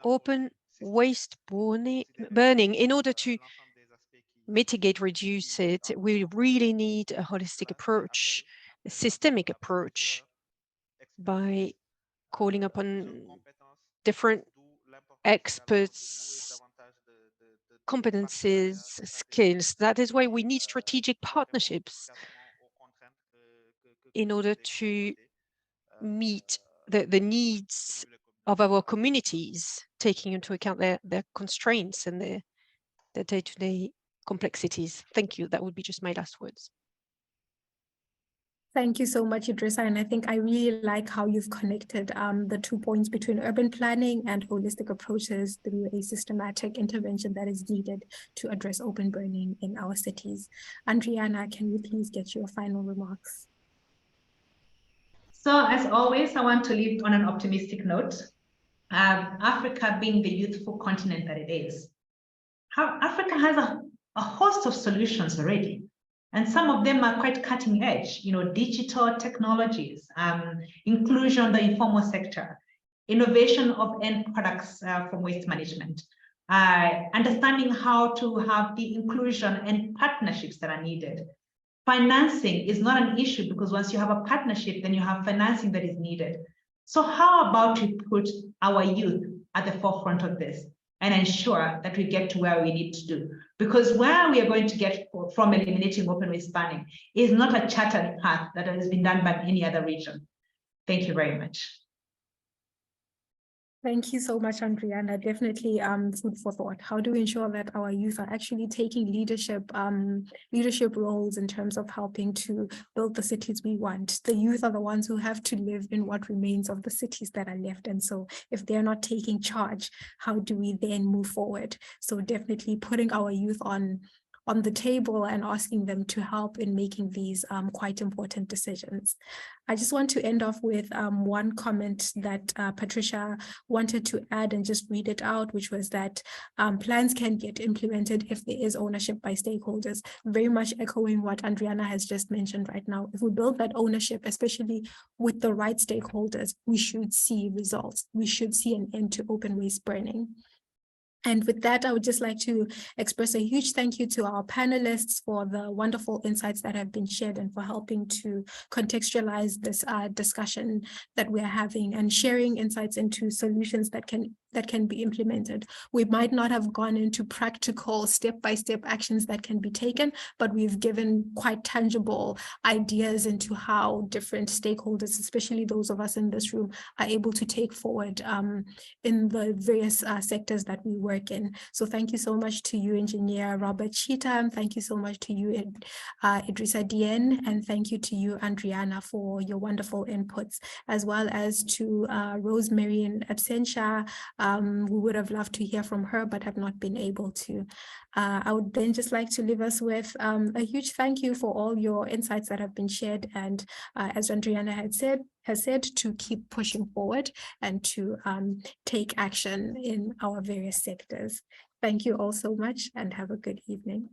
S17: Open waste burning, in order to mitigate, reduce it, we really need a holistic approach, a systemic approach, by calling upon different experts, competencies, skills. That is why we need strategic partnerships in order to meet the needs of our communities, taking into account their constraints and their day-to-day complexities. Thank you. That would be just my last words.
S10: Thank you so much, Idrissa. And I think I really like how you've connected the 2 points between urban planning and holistic approaches through a systematic intervention that is needed to address open burning in our cities. Andriana, can we please get your final remarks?
S12: So as always, I want to leave on an optimistic note. Africa being the youthful continent that it is, Africa has a host of solutions already. And some of them are quite cutting edge, digital technologies, inclusion in the informal sector, innovation of end products from waste management, understanding how to have the inclusion and partnerships that are needed. Financing is not an issue because once you have a partnership, then you have financing that is needed. So how about we put our youth at the forefront of this and ensure that we get to where we need to do? Because where we are going to get from eliminating open waste burning is not a chartered path that has been done by any other region. Thank you very much.
S10: Thank you so much, Andriana. Definitely food for thought. How do we ensure that our youth are actually taking leadership roles in terms of helping to build the cities we want? The youth are the ones who have to live in what remains of the cities that are left. And so if they're not taking charge, how do we then move forward? So definitely putting our youth on the table and asking them to help in making these quite important decisions. I just want to end off with one comment that Patricia wanted to add and just read it out, which was that plans can get implemented if there is ownership by stakeholders, very much echoing what Andriana has just mentioned right now. If we build that ownership, especially with the right stakeholders, we should see results. We should see an end to open waste burning. And with that, I would just like to express a huge thank you to our panelists for the wonderful insights that have been shared and for helping to contextualize this discussion that we're having and sharing insights into solutions that can be implemented. We might not have gone into practical step-by-step actions that can be taken, but we've given quite tangible ideas into how different stakeholders, especially those of us in this room, are able to take forward in the various sectors that we work in. So thank you so much to you, Engineer Robert Cheetham. Thank you so much to you, Idrissa Dieng, and thank you to you, Andriana, for your wonderful inputs, as well as to Rosemary in absentia. We would have loved to hear from her, but have not been able to. I would then just like to leave us with a huge thank you for all your insights that have been shared. And as Andriana has said, to keep pushing forward and to take action in our various sectors. Thank you all so much and have a good evening.